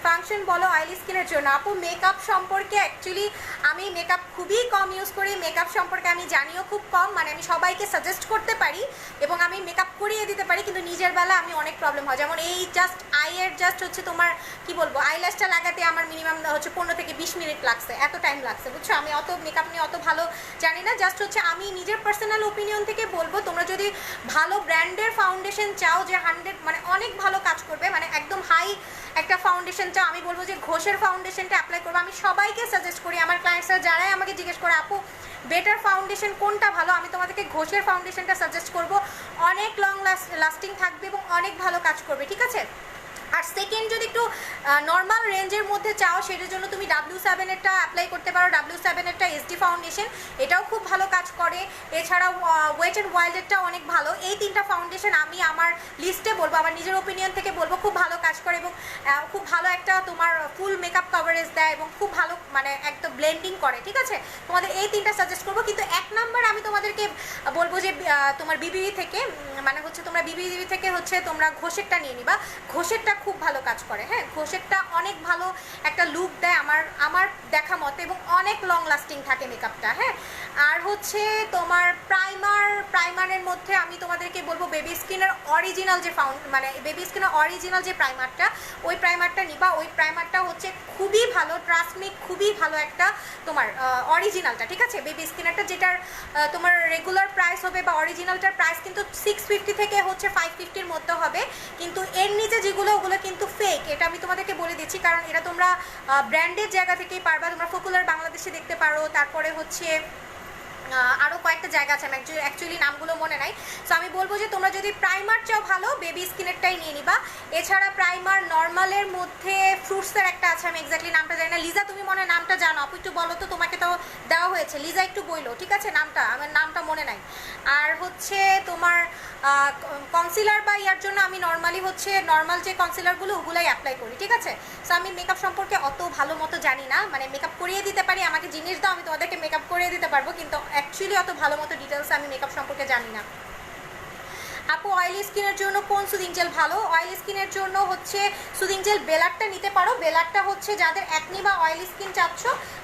ফাংশন বলো অয়েলি স্কিনের জন্য। আপু মেকআপ সম্পর্কে অ্যাকচুয়ালি আমি মেকআপ খুবই কম ইউজ করি, মেকআপ সম্পর্কে আমি জানিও খুব কম, মানে আমি সবাইকে সাজেস্ট করতে পারি এবং আমি মেকআপ করিয়ে দিতে পারি, কিন্তু নিজের বেলা আমি অনেক প্রবলেম হয়। যেমন এই জাস্ট আইয়ের জাস্ট হচ্ছে তোমার কি বলবো আইল্যাশটা লাগাতে আমার মিনিমাম হচ্ছে 15 থেকে 20 মিনিট লাগছে, এত টাইম লাগছে, বুঝছো? আমি অত মেকআপ নিয়ে অত ভালো জানি না, জাস্ট হচ্ছে আমি নিজের পার্সোনাল ওপিনিয়ন থেকে বলবো, তোমরা যদি ভালো ব্র্যান্ডের ফাউন্ডেশন চাও যে 100 মানে অনেক ভালো কাজ করবে, মানে একদম হাই একটা ফাউন্ডেশন চাও, আমি বলবো যে ঘোষের ফাউন্ডেশনটা অ্যাপ্লাই করবো। আমি সবাইকে সাজেস্ট করি, আমার ক্লায়েন্টসরা যারাই আমাকে জিজ্ঞেস করে আপু বেটার ফাউন্ডেশন কোনটা ভালো, আমি তোমাদেরকে ঘোষের ফাউন্ডেশনটা সাজেস্ট করব, অনেক লং লাস্টিং থাকবে এবং অনেক ভালো কাজ করবে, ঠিক আছে? আর সেকেন্ড যদি একটু নর্মাল রেঞ্জের মধ্যে চাও সেটার জন্য তুমি W7 এরটা অ্যাপ্লাই করতে পারো, W7 এরটা SD ফাউন্ডেশন, এটাও খুব ভালো কাজ করে। এছাড়াও ওয়েট অ্যান্ড ওয়াইল্ডেরটাও অনেক ভালো। এই 3টা ফাউন্ডেশন আমি আমার লিস্টে বলবো, আমার নিজের ওপিনিয়ন থেকে বলবো খুব ভালো কাজ করে এবং খুব ভালো একটা তোমার ফুল মেকআপ কভারেজ দেয় এবং খুব ভালো মানে একদম ব্লেন্ডিং করে, ঠিক আছে? তোমাদের এই 3টা সাজেস্ট করবো, কিন্তু 1 নাম্বার আমি তোমাদেরকে বলবো যে তোমার বিবিবি থেকে মানে হচ্ছে তোমরা বিবিবি থেকে হচ্ছে তোমরা ঘোষেরটা নিয়ে নিবা, ঘোষেরটা খুব ভালো কাজ করে, হ্যাঁ ঘোষেরটা অনেক ভালো একটা লুক দেয় আমার দেখা মতে এবং অনেক লং লাস্টিং থাকে মেকআপটা, হ্যাঁ। আর হচ্ছে তোমার প্রাইমারের মধ্যে আমি তোমাদেরকে বলবো বেবি স্কিনের অরিজিনাল যে মানে বেবি স্কিনের অরিজিনাল যে প্রাইমারটা, ওই প্রাইমারটা নিবা, ওই প্রাইমারটা হচ্ছে খুবই ভালো, ট্রাস্ট মি খুবই ভালো একটা তোমার অরিজিনালটা, ঠিক আছে? বেবি স্কিনারটা যেটার তোমার রেগুলার প্রাইস হবে বা অরিজিনালটার প্রাইস কিন্তু 650 থেকে হচ্ছে 550-র মধ্যে হবে, কিন্তু এর নিচে যেগুলো ওগুলো কিন্তু ফেক, এটা আমি তোমাদেরকে বলে দিচ্ছি, কারণ এটা তোমরা ব্র্যান্ডের জায়গা থেকেই পারবা, তোমরা পপুলার বাংলাদেশে দেখতে পারো, তারপরে হচ্ছে আরও কয়েকটা জায়গা আছে, আমি অ্যাকচুয়ালি নামগুলো মনে নাই। সো আমি বলবো যে তোমরা যদি প্রাইমার চাও ভালো বেবি স্কিনেরটাই নিয়ে নিবা। এছাড়া প্রাইমার নর্মালের মধ্যে ফ্রুটসের একটা আছে, আমি এক্স্যাক্টলি নামটা জানি না। লিজা তুমি মনে হয় নামটা জানো, আপু একটু বলো তো, তোমাকে তো দেওয়া হয়েছে, লিজা একটু বইলো, ঠিক আছে? নামটা আমার নামটা মনে নাই। আর হচ্ছে তোমার কনসিলার বা ইয়ার জন্য আমি নর্মালি হচ্ছে নর্মাল যে কনসিলারগুলো ওগুলাই অ্যাপ্লাই করি, ঠিক আছে? সো আমি মেকআপ সম্পর্কে অত ভালো মতো জানি না, মানে মেকআপ করিয়ে দিতে পারি, আমাকে জিনিস দাও আমি তোমাদেরকে মেকআপ করিয়ে দিতে পারবো, কিন্তু অ্যাকচুয়ালি অত ভালো মতো ডিটেলস আমি মেকআপ সম্পর্কে জানি না। আপু অয়েলি স্কিনের জন্য কোন সুদিং জেল ভালো? অয়েলি স্কিনের জন্য হচ্ছে সুদিং জেল বেলারটা নিতে পারো, বেলারটা হচ্ছে যাদের অ্যাকনি বা অয়েলি স্কিন চাচ্ছ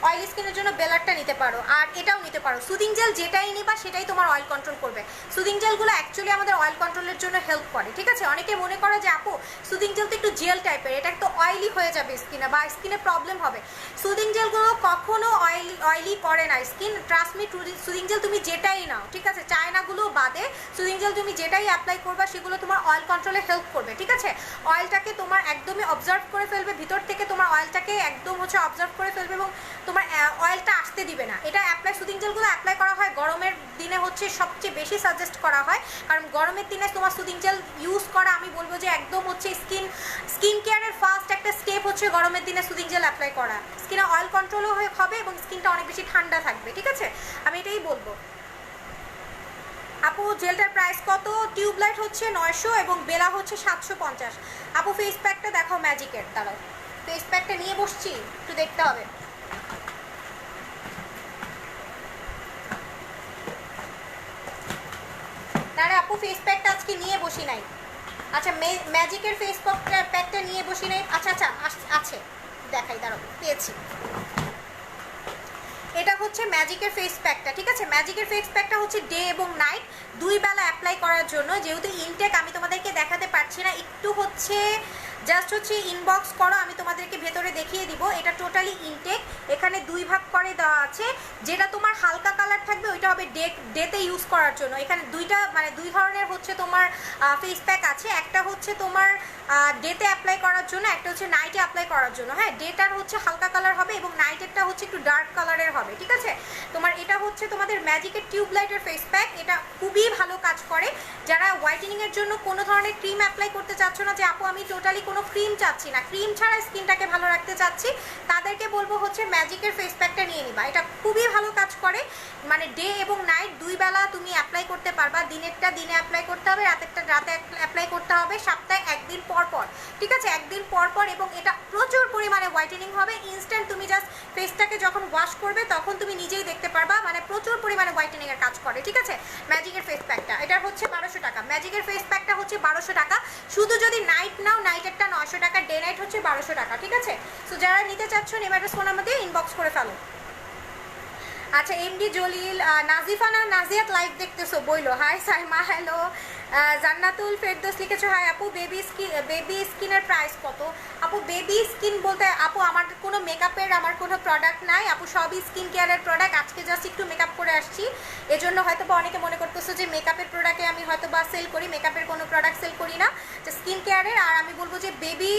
অয়েলি স্কিনের জন্য বেলারটা নিতে পারো, আর এটাও নিতে পারো। সুদিং জেল যেটাই নিবা সেটাই তোমার অয়েল কন্ট্রোল করবে। সুদিং জেলগুলো অ্যাকচুয়ালি আমাদের অয়েল কন্ট্রোলের জন্য হেল্প করে, ঠিক আছে? অনেকে মনে করে যে আপু সুদিং জেল তো একটু জেল টাইপের, এটা একটু অয়েলি হয়ে যাবে স্কিনে বা স্কিনে প্রবলেম হবে। সুদিং জেলগুলো কখনো অয়েলি করে না skin, trust me. Soothing jail তুমি যেটাই নাও, ঠিক আছে, চায়নাগুলো বাদে সুদিং জেল তুমি যেটাই অ্যাপ্লাই করবা সেগুলো তোমার অয়েল কন্ট্রোলে হেল্প করবে, ঠিক আছে? অয়েলটাকে তোমার একদমই অবজার্ভ করে ফেলবে, ভিতর থেকে তোমার অয়েলটাকে একদম হচ্ছে অবজার্ভ করে ফেলবে এবং তোমার অয়েলটা আসতে দিবে না। এটা সুদিং জেলগুলো অ্যাপ্লাই করা হয় গরমের দিনে, হচ্ছে সবচেয়ে বেশি সাজেস্ট করা হয়, কারণ গরমের দিনে তোমার সুদিং জেল ইউজ করা আমি বলবো যে একদম হচ্ছে স্কিন কেয়ারের ফার্স্ট একটা স্টেপ হচ্ছে গরমের দিনে সুদিং জেল অ্যাপ্লাই করা। স্কিনে অয়েল কন্ট্রোলও হবে এবং স্কিনটা অনেক বেশি ঠান্ডা থাকবে, ঠিক আছে? আমি এটাই বলবো। আপু জেলটার প্রাইস কত? টিউবলাইট হচ্ছে 900 এবং বেলা হচ্ছে 750। আপু ফেস প্যাকটা দেখাও ম্যাজিকের, দাঁড়াও ফেস প্যাকটা নিয়ে বসছি, একটু দেখতে হবে। না রে আপু ফেস প্যাকটা আজকে নিয়ে বসি নাই। আচ্ছা ম্যাজিকের ফেস প্যাকটা নিয়ে বসি নাই। আচ্ছা আচ্ছা আছে, দেখাই, দাঁড়াও পেয়েছি। এটা হচ্ছে ম্যাজিকের ফেস প্যাকটা, ঠিক আছে? ম্যাজিকের ফেস প্যাকটা হচ্ছে ডে এবং নাইট দুই বেলা অ্যাপ্লাই করার জন্য। যেহেতু ইনটেক আমি তোমাদেরকে দেখাতে পারছি না, একটু হচ্ছে জাস্ট হচ্ছে ইনবক্স করো, আমি তোমাদেরকে ভেতরে দেখিয়ে দিব। এটা টোটালি ইনটেক, এখানে 2 ভাগ করে দেওয়া আছে। যেটা তোমার হালকা কালার থাকবে ওইটা হবে ডেতে ইউজ করার জন্য। এখানে দুইটা মানে 2 ধরনের হচ্ছে তোমার ফেস প্যাক আছে। একটা হচ্ছে তোমার ডেতে অ্যাপ্লাই করার জন্য, একটা হচ্ছে নাইটে অ্যাপ্লাই করার জন্য। হ্যাঁ, ডেটার হচ্ছে হালকা কালার হবে এবং নাইটেরটা হচ্ছে একটু ডার্ক কালারের হবে, ঠিক আছে। তোমার এটা হচ্ছে তোমাদের ম্যাজিকের টিউবলাইটের ফেস প্যাক। এটা খুবই ভালো কাজ করে। যারা হোয়াইটেনিংয়ের জন্য কোনো ধরনের ক্রিম অ্যাপ্লাই করতে চাচ্ছ না, যে আপু আমি টোটালি কোনো ক্রিম চাচ্ছি না, ক্রিম ছাড়া স্কিনটাকে ভালো রাখতে চাচ্ছি, তাদেরকে বলবো হচ্ছে ম্যাজিকের ফেস প্যাকটা নিয়ে নিবা। এটা খুবই ভালো কাজ করে, মানে ডে এবং নাইট 2 বেলা তুমি অ্যাপ্লাই করতে পারবা। দিনেরটা দিনে অ্যাপ্লাই করতে হবে, রাতেরটা রাতে অ্যাপ্লাই করতে হবে, সপ্তাহে 1 দিন পর পর, ঠিক আছে, 1 দিন পর পর। এবং এটা প্রচুর পরিমাণে হোয়াইটেনিং হবে ইনস্ট্যান্ট। তুমি জাস্ট ফেসটাকে যখন ওয়াশ করবে তখন তুমি নিজেই দেখতে পারবা, মানে প্রচুর পরিমাণে হোয়াইটেনিংয়ের কাজ করে, ঠিক আছে। ম্যাজিকের ফেস প্যাকটা এটা হচ্ছে 1200 টাকা। ম্যাজিকের ফেস প্যাকটা হচ্ছে 1200 টাকা। শুধু যদি নাইট নাও, নাইটেরটা 900 টাকা, ডে নাইট হচ্ছে 1200 টাকা, ঠিক আছে। সো যারা নিতে চাচ্ছ নেবার ফোন আমাদের ইনবক্স করে ফেলো। আচ্ছা, এমডি জলিল, নাজিফানা নাজিয়াত লাইভ দেখতেছো বইলো। Hi Saima, hello. জান্নাতুল ফেরদৌস লিখেছো হাই আপু, বেবি স্কিনের প্রাইস কত? আপু বেবি স্কিন বলতে আপু আমার কোনো মেকআপের আমার কোনো প্রোডাক্ট নাই আপু, সবই স্কিন কেয়ারের প্রোডাক্ট। আজকে জাস্ট একটু মেকআপ করে আসছি, এজন্য হয়তো বা অনেকে মনে করতেছো যে মেকআপের প্রোডাক্টে আমি হয়তো বা সেল করি। মেকআপের কোনো প্রোডাক্ট সেল করি না, যে স্কিন কেয়ারের। আর আমি বলবো যে বেবি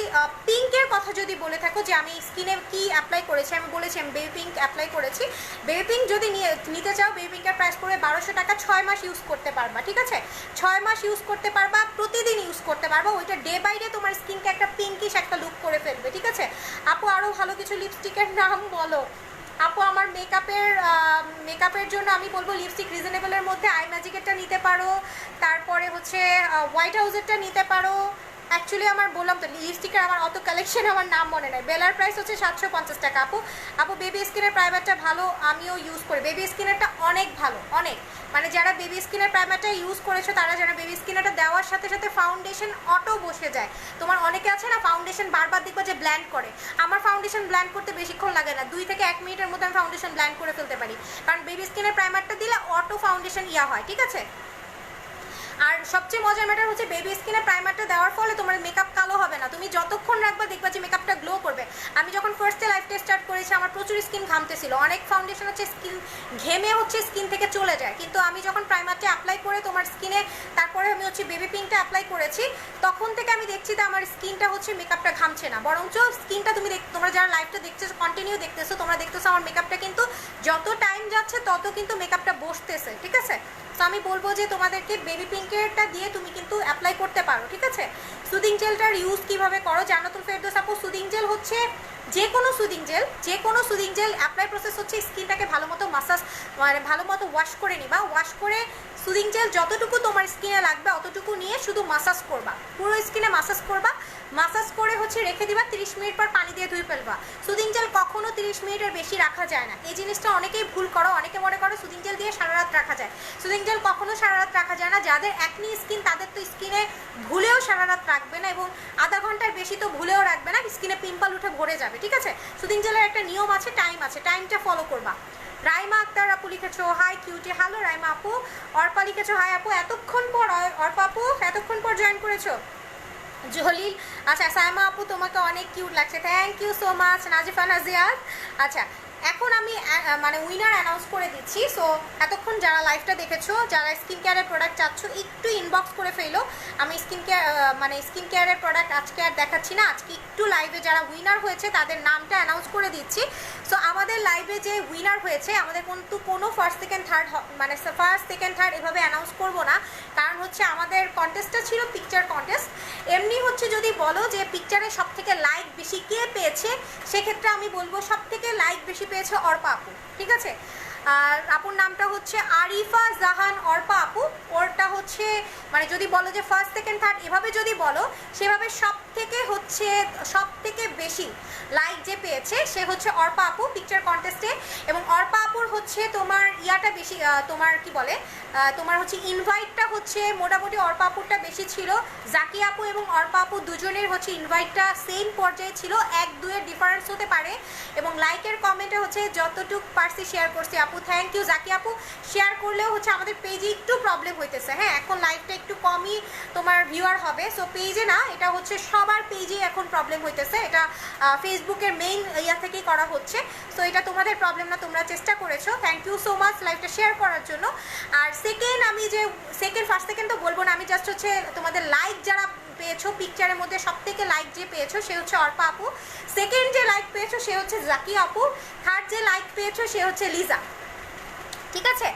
পিঙ্কের কথা যদি বলে থাকো যে আমি স্কিনে কি অ্যাপ্লাই করেছি, আমি বলেছি আমি বেবি পিঙ্ক অ্যাপ্লাই করেছি। বেবি পিঙ্ক যদি নিতে চাও, বেবি পিঙ্কের প্রাইস পড়বে 1200 টাকা। 6 মাস ইউজ করতে পারবা, ঠিক আছে, 6 মাস ইউজ করতে পারবা, প্রতিদিন ইউজ করতে পারবা। ওইটা ডে বাই ডে তোমার স্কিনকে একটা পিঙ্কিশ একটা লুক করে ফেলবে, ঠিক আছে। আপু আরও ভালো কিছু লিপস্টিকের নাম বলো। আপু আমার মেকআপের জন্য আমি বলবো লিপস্টিক রিজনেবলের মধ্যে আই ম্যাজিকেরটা নিতে পারো, তারপরে হচ্ছে হোয়াইট হাউসেরটা নিতে পারো। অ্যাকচুয়ালি আমার বললাম তো লিপস্টিকের আমার অত কালেকশন, আমার নাম মনে নেই। বেলার প্রাইস হচ্ছে 750 টাকা। আপু বেবি স্কিনের প্রাইমারটা ভালো, আমিও ইউজ করি। বেবি স্কিনেরটা অনেক ভালো, অনেক, মানে যারা বেবি স্কিনের প্রাইমারটা ইউজ করেছো তারা যারা বেবি স্কিনেরটা দেওয়ার সাথে সাথে ফাউন্ডেশন অটো বসে যায়। তোমার অনেকে আছে না ফাউন্ডেশন বারবার দেখবা যে ব্ল্যান্ড করে, আমার ফাউন্ডেশন ব্ল্যান্ড করতে বেশিক্ষণ লাগে না, 2 থেকে 1 মিনিটের মধ্যে আমি ফাউন্ডেশন ব্ল্যান্ড করে ফেলতে পারি, কারণ বেবি স্কিনের প্রাইমারটা দিলে অটো ফাউন্ডেশন হয়, ঠিক আছে। আর সবচেয়ে মজার ম্যাটার হচ্ছে বেবি স্কিনে প্রাইমারটা দেওয়ার ফলে তোমার মেকআপ কালো হবে না, তুমি যতক্ষণ রাখবা দেখবা যে মেকআপটা গ্লো করবে। আমি যখন ফার্স্টে লাইফটা স্টার্ট করেছি আমার প্রচুর স্কিন ঘামতেছিল, অনেক ফাউন্ডেশন হচ্ছে স্কিন ঘেমে হচ্ছে স্কিন থেকে চলে যায়, কিন্তু আমি যখন প্রাইমারটা অ্যাপ্লাই করে তোমার স্কিনে তারপরে আমি হচ্ছে বেবি পিঙ্কটা অ্যাপ্লাই করেছি, তখন থেকে আমি দেখছি যে আমার স্কিনটা হচ্ছে মেকআপটা ঘামছে না, বরঞ্চ স্কিনটা তোমরা যারা লাইফটা দেখতেছো কন্টিনিউ দেখতেছো, তোমরা দেখতেছো আমার মেকআপটা কিন্তু যত টাইম যাচ্ছে তত কিন্তু মেকআপটা বসতেছে, ঠিক আছে। তো আমি বলবো যে তোমাদেরকে বেবি পিঙ্কেরটা দিয়ে তুমি কিন্তু অ্যাপ্লাই করতে পারো, ঠিক আছে। সুদিং জেলটার ইউজ কিভাবে করো? জান্নাতুল ফেরদৌস আপু, সুদিং জেল হচ্ছে যে কোনো সুদিং জেল অ্যাপ্লাই প্রসেস হচ্ছে স্কিনটাকে ভালো মতো মাসাজ মানে ভালো মতো ওয়াশ করে নিবা। ওয়াশ করে সুদিং জেল যতটুকু তোমার স্কিনে লাগবে অতটুকু নিয়ে শুধু মাসাজ করবা, পুরো স্কিনে মাসাজ করবা। মাসাজ করে হচ্ছে রেখে দিবা, 30 মিনিট পর পানি দিয়ে ধুয়ে ফেলবা। সুদিং জেল কখনো 30 মিনিটের বেশি রাখা যায় না, এই জিনিসটা অনেকেই ভুল করো। অনেকে মনে করো সুদিং জেল দিয়ে সারা রাত রাখা যায়, সুদিং জেল কখনো সারা রাত রাখা যায় না। যাদের অ্যাকনি স্কিন তাদের তো স্কিনে ভুলেও সারা রাত রাখবে না, এবং আধা ঘন্টার বেশি তো ভুলেও রাখবে না, স্কিনে পিম্পল উঠে ভরে যাবে, ঠিক আছে। সুদিং জেলের একটা নিয়ম আছে, টাইম আছে, টাইমটা ফলো করবা। রাইমা আক্তার আপু লিখেছো হাই কিউটি, হ্যালো রাইমা আপু। অর্পা লিখেছো হাই আপু, এতক্ষণ পর অর্পা আপু এতক্ষণ পর জয়েন করেছো। জলিল, আচ্ছা সাইমা আপু তোমাকে অনেক কিউট লাগছে, thank you so much. Nazifa Naziat, আচ্ছা এখন আমি মানে উইনার অ্যানাউন্স করে দিচ্ছি। সো এতক্ষণ যারা লাইভটা দেখেছো, যারা স্কিন কেয়ারের প্রোডাক্ট চাচ্ছ একটু ইনবক্স করে ফেলো। আমি স্কিন কেয়ারের প্রোডাক্ট আজকে আর দেখাচ্ছি না, আজকে একটু লাইভে যারা উইনার হয়েছে তাদের নামটা অ্যানাউন্স করে দিচ্ছি। সো আমাদের লাইভে যে উইনার হয়েছে আমাদের কিন্তু কোনো ফার্স্ট সেকেন্ড থার্ড এভাবে অ্যানাউন্স করবো না, কারণ হচ্ছে আমাদের কন্টেস্টটা ছিল পিকচার কন্টেস্ট। এমনি হচ্ছে যদি বলো যে পিকচারে সব থেকে লাইক বেশি কে পেয়েছে, সেক্ষেত্রে আমি বলবো সব থেকে লাইক বেশি পেয়েছে অর্পা আপু, ঠিক আছে। আর আপুর নামটা হচ্ছে আরিফা জাহান অর্পা আপু। ওরটা হচ্ছে মানে যদি বলো যে ফার্স্ট সেকেন্ড থার্ড এভাবে যদি বলো, সেভাবে সব থেকে বেশি লাইক যে পেয়েছে সে হচ্ছে অর্পা আপু পিকচার কন্টেস্টে। এবং অর্পা আপুর হচ্ছে তোমার ইয়াটা বেশি, তোমার কি বলে তোমার হচ্ছে ইনভাইটটা হচ্ছে মোটামুটি অর্পা আপুরটা বেশি ছিল। জাকি আপু এবং অর্পা আপু দুজনের হচ্ছে ইনভাইটটা সেম পর্যায়ে ছিল, 1-2 ডিফারেন্স হতে পারে। এবং লাইকের কমেন্টে হচ্ছে যতটুকু পারছি শেয়ার করছি আপু, থ্যাংক ইউ জাকি আপু। শেয়ার করলেও হচ্ছে আমাদের পেজে একটু প্রবলেম হইতেছে, হ্যাঁ এখন লাইভটা একটু কমই তোমার ভিউয়ার হবে। সো পেজে না, এটা হচ্ছে সবার পেজে এখন প্রবলেম হইতেছে, এটা ফেসবুকের মেইন ইয়া থেকেই করা হচ্ছে। সো এটা তোমাদের প্রবলেম না, তোমরা চেষ্টা করেছো, থ্যাংক ইউ সো মাচ লাইভটা শেয়ার করার জন্য। আর সেকেন্ড, আমি যে ফার্স্ট সেকেন্ড তো বলবো না, আমি জাস্ট হচ্ছে তোমাদের লাইক যারা পেয়েছো, পিকচারের মধ্যে সব থেকে লাইক যে পেয়েছো সে হচ্ছে অর্পা আপু, সেকেন্ড যে লাইক পেয়েছো সে হচ্ছে জাকি আপু, থার্ড যে লাইক পেয়েছো সে হচ্ছে লিজা, ঠিক আছে?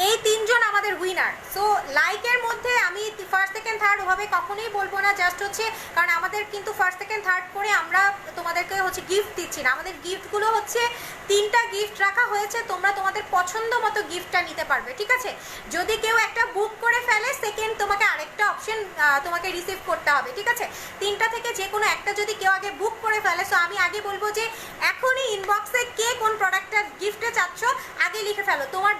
এই তিনজন আমাদের উইনার। সো লাইকের মধ্যে আমি ফার্স্ট সেকেন্ড থার্ড ওভাবে কখনোই বলবো না, জাস্ট হচ্ছে কারণ আমাদের কিন্তু ফার্স্ট সেকেন্ড থার্ড করে আমরা তোমাদেরকে হচ্ছে গিফট দিচ্ছি না, আমাদের গিফটগুলো হচ্ছে 3টা গিফট রাখা হয়েছে, তোমরা তোমাদের পছন্দ মতো গিফটটা নিতে পারবে, ঠিক আছে? যদি কেউ একটা বুক করে ফেলে, সেকেন্ড তোমাকে আরেকটা অপশন তোমাকে রিসিভ করতে হবে, ঠিক আছে? 3টা থেকে যে কোনো একটা যদি কেউ আগে বুক করে ফেলে, সো আমি আগে বলবো যে এখনই ইনবক্সে কে কোন প্রোডাক্টটা গিফটে চাচ্ছ আগে লিখে ফেলো, তোমার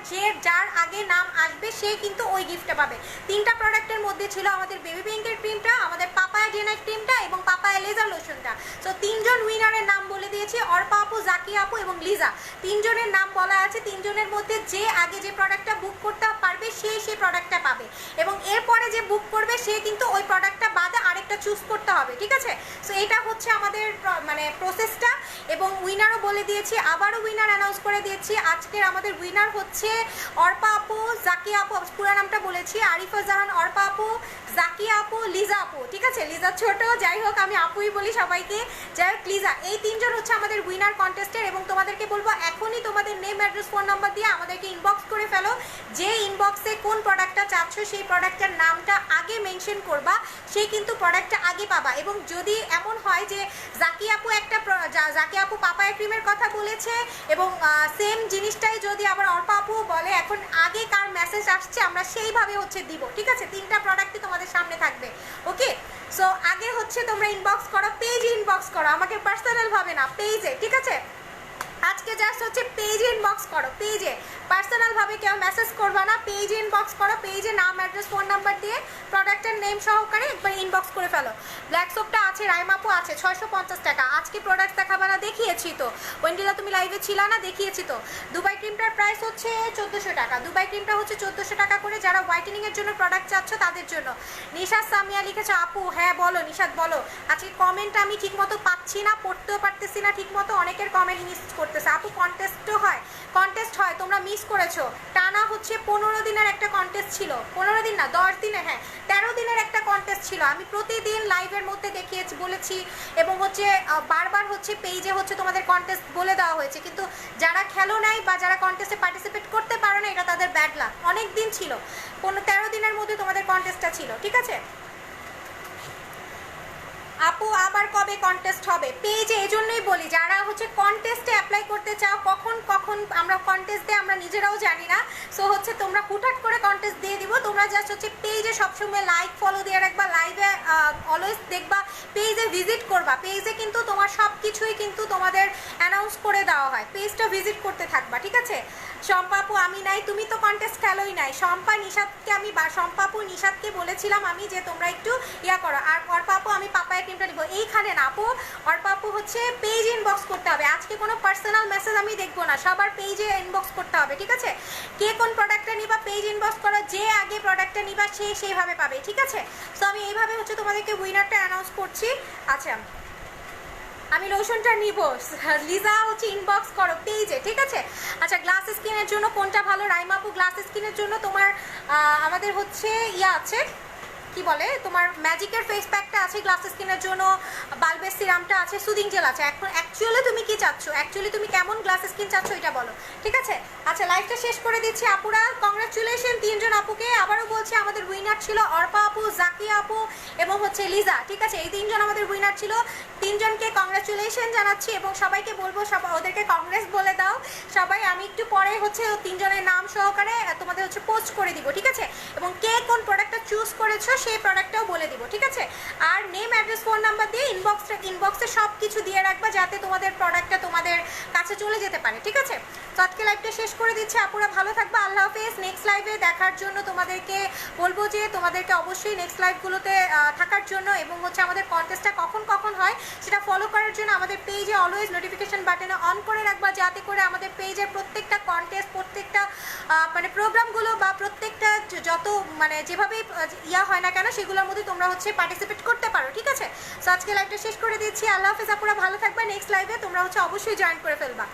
যার আগে নাম আসবে সে কিন্তু ওই গিফটটা পাবে। 3টা প্রোডাক্টের মধ্যে ছিল আমাদের বেবি পিঙ্কের ক্রিমটা, আমাদের পাপায়া ডে নাইট ক্রিমটা এবং পাপায়া লেজার লোশনটা। সো 3জন উইনারের নাম বলে দিয়েছি, অর্পা আপু, জাকি আপু এবং লিজা, 3জনের নাম বলা আছে। 3জনের মধ্যে যে আগে যে প্রোডাক্টটা বুক করতে পারবে সেই প্রোডাক্টটা পাবে, এবং এরপরে যে বুক করবে সে কিন্তু ওই প্রোডাক্টটা বাদে আরেকটা চুজ করতে হবে, ঠিক আছে? সো এটা হচ্ছে আমাদের মানে প্রসেসটা, এবং উইনারও বলে দিয়েছি, আবারও উইনার অ্যানাউন্স করে দিয়েছি। আজকের আমাদের উইনার হচ্ছে অর্পা আপু, জাকি আপু, পুরো নামটা বলেছি, আরিফা জাহান, অর্পা আপু, জাকি আপু, লিজা আপু, ঠিক আছে? লিজা ছোট, যাই হোক আমি আপুই বলি সবাইকে, যাই হোক লিজা, এই 3জন হচ্ছে আমাদের উইনার কন্টেস্টের। এবং তোমাদেরকে বলবো এখনই তোমাদের নেম, অ্যাড্রেস, ফোন নাম্বার দিয়ে আমাদেরকে ইনবক্স করে ফেলো, যে ইনবক্সে কোন প্রোডাক্টটা চাচ্ছ সেই প্রোডাক্টটার নামটা আগে মেনশন করবা, সে কিন্তু প্রোডাক্টটা আগে পাবা। এবং যদি এমন হয় যে জাকি আপু জাকি আপু পাপায়া ক্রিমের কথা বলেছে এবং সেম জিনিসটাই যদি আবার অর্পা আপু বলে, এখন আগে কার মেসেজ আসছে আমরা সেইভাবে হচ্ছে দিব, ঠিক আছে? 3টা প্রোডাক্টই তোমাদের সামনে থাকবে, ওকে? সো আগে হচ্ছে তোমরা ইনবক্স করো, পেজে ইনবক্স করো, আমাকে পার্সোনাল ভাবে না, পেজে, ঠিক আছে? আজকে জাস্ট হচ্ছে পেজে ইনবক্স করো, পেজে, পার্সোনাল ভাবে কেউ মেসেজ করবা না, পেজে ইনবক্স করো, পেজে নাম, অ্যাড্রেস, ফোন নাম্বার দিয়ে প্রোডাক্টের নেম সহকারে একবার ইনবক্স করে ফেলো। ব্ল্যাক সোপটা আছে, রাইমাপু আছে 650 টাকা। আজকে প্রোডাক্ট দেখাবা না, দেখিয়েছি তো। ওয়েন্ডিলা তুমি লাইভে ছিল না, দেখিয়েছি তো। দুবাই ক্রিমটার প্রাইস হচ্ছে 1400 টাকা, দুবাই ক্রিমটা হচ্ছে 1400 টাকা করে। যারা হোয়াইটেনিং এর জন্য প্রোডাক্ট চাচ্ছ তাদের জন্য। নিশাদ সামিয়া লিখেছো, আপু হ্যাঁ বলো নিশাদ বলো। আজকে কমেন্ট আমি ঠিকমতো পাচ্ছি না, পড়তেও পারতেছি না ঠিকমতো, অনেকের কমেন্ট মিস করতেছে। আপু কন্টেস্টও হয়, কন্টেস্ট হয়, তোমরা মিস করেছো। টানা হচ্ছে 15 দিনের একটা কন্টেস্ট ছিল, 15 দিন না 10 দিনে, হ্যাঁ 13 দিনের একটা কন্টেস্ট ছিল। আমি প্রতিদিন লাইভের মধ্যে দেখিয়েছি, বলেছি, এবং হচ্ছে বারবার হচ্ছে পেজে হচ্ছে তোমাদের কন্টেস্ট বলে দেওয়া হয়েছে, কিন্তু যারা খেলো নাই বা যারা কন্টেস্টে পার্টিসিপেট করতে পারো না, এটা তাদের ব্যাড লাক। অনেক দিন ছিল, 13 দিনের মধ্যে তোমাদের কন্টেস্টটা ছিল, ঠিক আছে? আপু আবার কবে কন্টেস্ট হবে? পেজে, এজন্যই বলি যারা হচ্ছে কন্টেস্টে অ্যাপ্লাই করতে চাও, কখন আমরা কন্টেস্ট দিয়ে আমরা নিজেরাও জানি না। সো হচ্ছে তোমরা হুটহাট করে কন্টেস্ট দিয়ে দিব, তোমরা জাস্ট হচ্ছে পেজে সবসময় লাইক ফলো দিয়ে রাখবা, লাইভে অলওয়েজ দেখবা, পেজে ভিজিট করবা। পেজে কিন্তু তোমার সব কিছুই কিন্তু তোমাদের অ্যানাউন্স করে দেওয়া হয়, পেজটা ভিজিট করতে থাকবা, ঠিক আছে? শম্পা আপু আমি নাই, তুমি তো কন্টেস্ট খেলোই নাই। শম্পা নিশাদকে আমি শম্পা আপু নিশাদকে বলেছিলাম আমি যে তোমরা একটু ইয়া করো। আর অর্পা আপু আমি পাপায়া ক্রিমটা নিব, এইখানে না আপু, অর্পা আপু হচ্ছে পেজ ইনবক্স করতে হবে। আজকে কোনো পার্সোনাল মেসেজ আমি দেখবো না, সবার পেজে ইনবক্স করতে হবে, ঠিক আছে? কে কোন প্রোডাক্টটা নিবা পেজ ইনবক্স করো, যে আগে প্রোডাক্টটা নিবা সেইভাবে পাবে, ঠিক আছে? সো আমি এইভাবে হচ্ছে তোমাদেরকে উইনারটা অ্যানাউন্স করছি। আচ্ছা আমি লোশনটা নিব, লিজা হচ্ছে ইনবক্স করো পেজে, ঠিক আছে? আচ্ছা গ্লাস স্কিনের জন্য কোনটা ভালো? রাইমাপু গ্লাস স্কিনের জন্য তোমার আমাদের হচ্ছে ইয়া আছে, কি বলে তোমার ম্যাজিকের ফেস প্যাকটা আছে গ্লাস স্কিনের জন্য, বালবের সিরামটা আছে, সুদিং জেল আছে। এখন অ্যাকচুয়ালি তুমি কি চাচ্ছ, অ্যাকচুয়ালি তুমি কেমন গ্লাস স্কিন চাচ্ছ এটা বলো, ঠিক আছে? আচ্ছা লাইভটা শেষ করে দিচ্ছি আপুরা, কংগ্রাচুলেশন 3জন আপুকে। আবারও বলছি আমাদের উইনার ছিল অর্পা আপু, জাকি আপু এবং হচ্ছে লিজা, ঠিক আছে? এই 3জন আমাদের উইনার ছিল, 3জনকে কংগ্রাচুলেশন জানাচ্ছি এবং সবাইকে বলবো সবাই ওদেরকে কংগ্রেস বলে দাও সবাই। আমি একটু পরে হচ্ছে 3জনের নাম সহকারে তোমাদের হচ্ছে পোস্ট করে দিব, ঠিক আছে? এবং কে কোন প্রোডাক্টটা চুজ করেছো সেই প্রোডাক্টটাও বলে দিব, ঠিক আছে? আর নেম, অ্যাড্রেস, ফোন নাম্বার দিয়ে ইনবক্সে সব কিছু দিয়ে রাখবা যাতে তোমাদের প্রোডাক্টটা তোমাদের কাছে চলে যেতে পারে, ঠিক আছে? তো আজকে লাইভটা শেষ করে দিচ্ছি, আপুরা ভালো থাকবা, আল্লাহ হাফেজ। নেক্সট লাইভে দেখার জন্য তোমাদেরকে বলবো যে তোমাদেরকে অবশ্যই নেক্সট লাইভগুলোতে থাকার জন্য এবং হচ্ছে আমাদের কন্টেস্টটা কখন হয় সেটা ফলো করার জন্য আমাদের পেজে অলওয়েজ নোটিফিকেশন বাটনে অন করে রাখবা, যাতে করে আমাদের পেজের প্রত্যেকটা কন্টেস্ট, প্রত্যেকটা মানে প্রোগ্রামগুলো বা প্রত্যেকটা যত মানে যেভাবেই ইয়া হয় না কেন সেগুলোর মধ্যে তোমরা হচ্ছে পার্টিসিপেট করতে পারো, ঠিক আছে? সো আজকে লাইভটা শেষ করে দিচ্ছি। আল্লাহ হাফেজ আপুরা, ভালো থাকবে। নেক্সট লাইভে তোমরা হচ্ছে অবশ্যই জয়েন করে ফেলবা।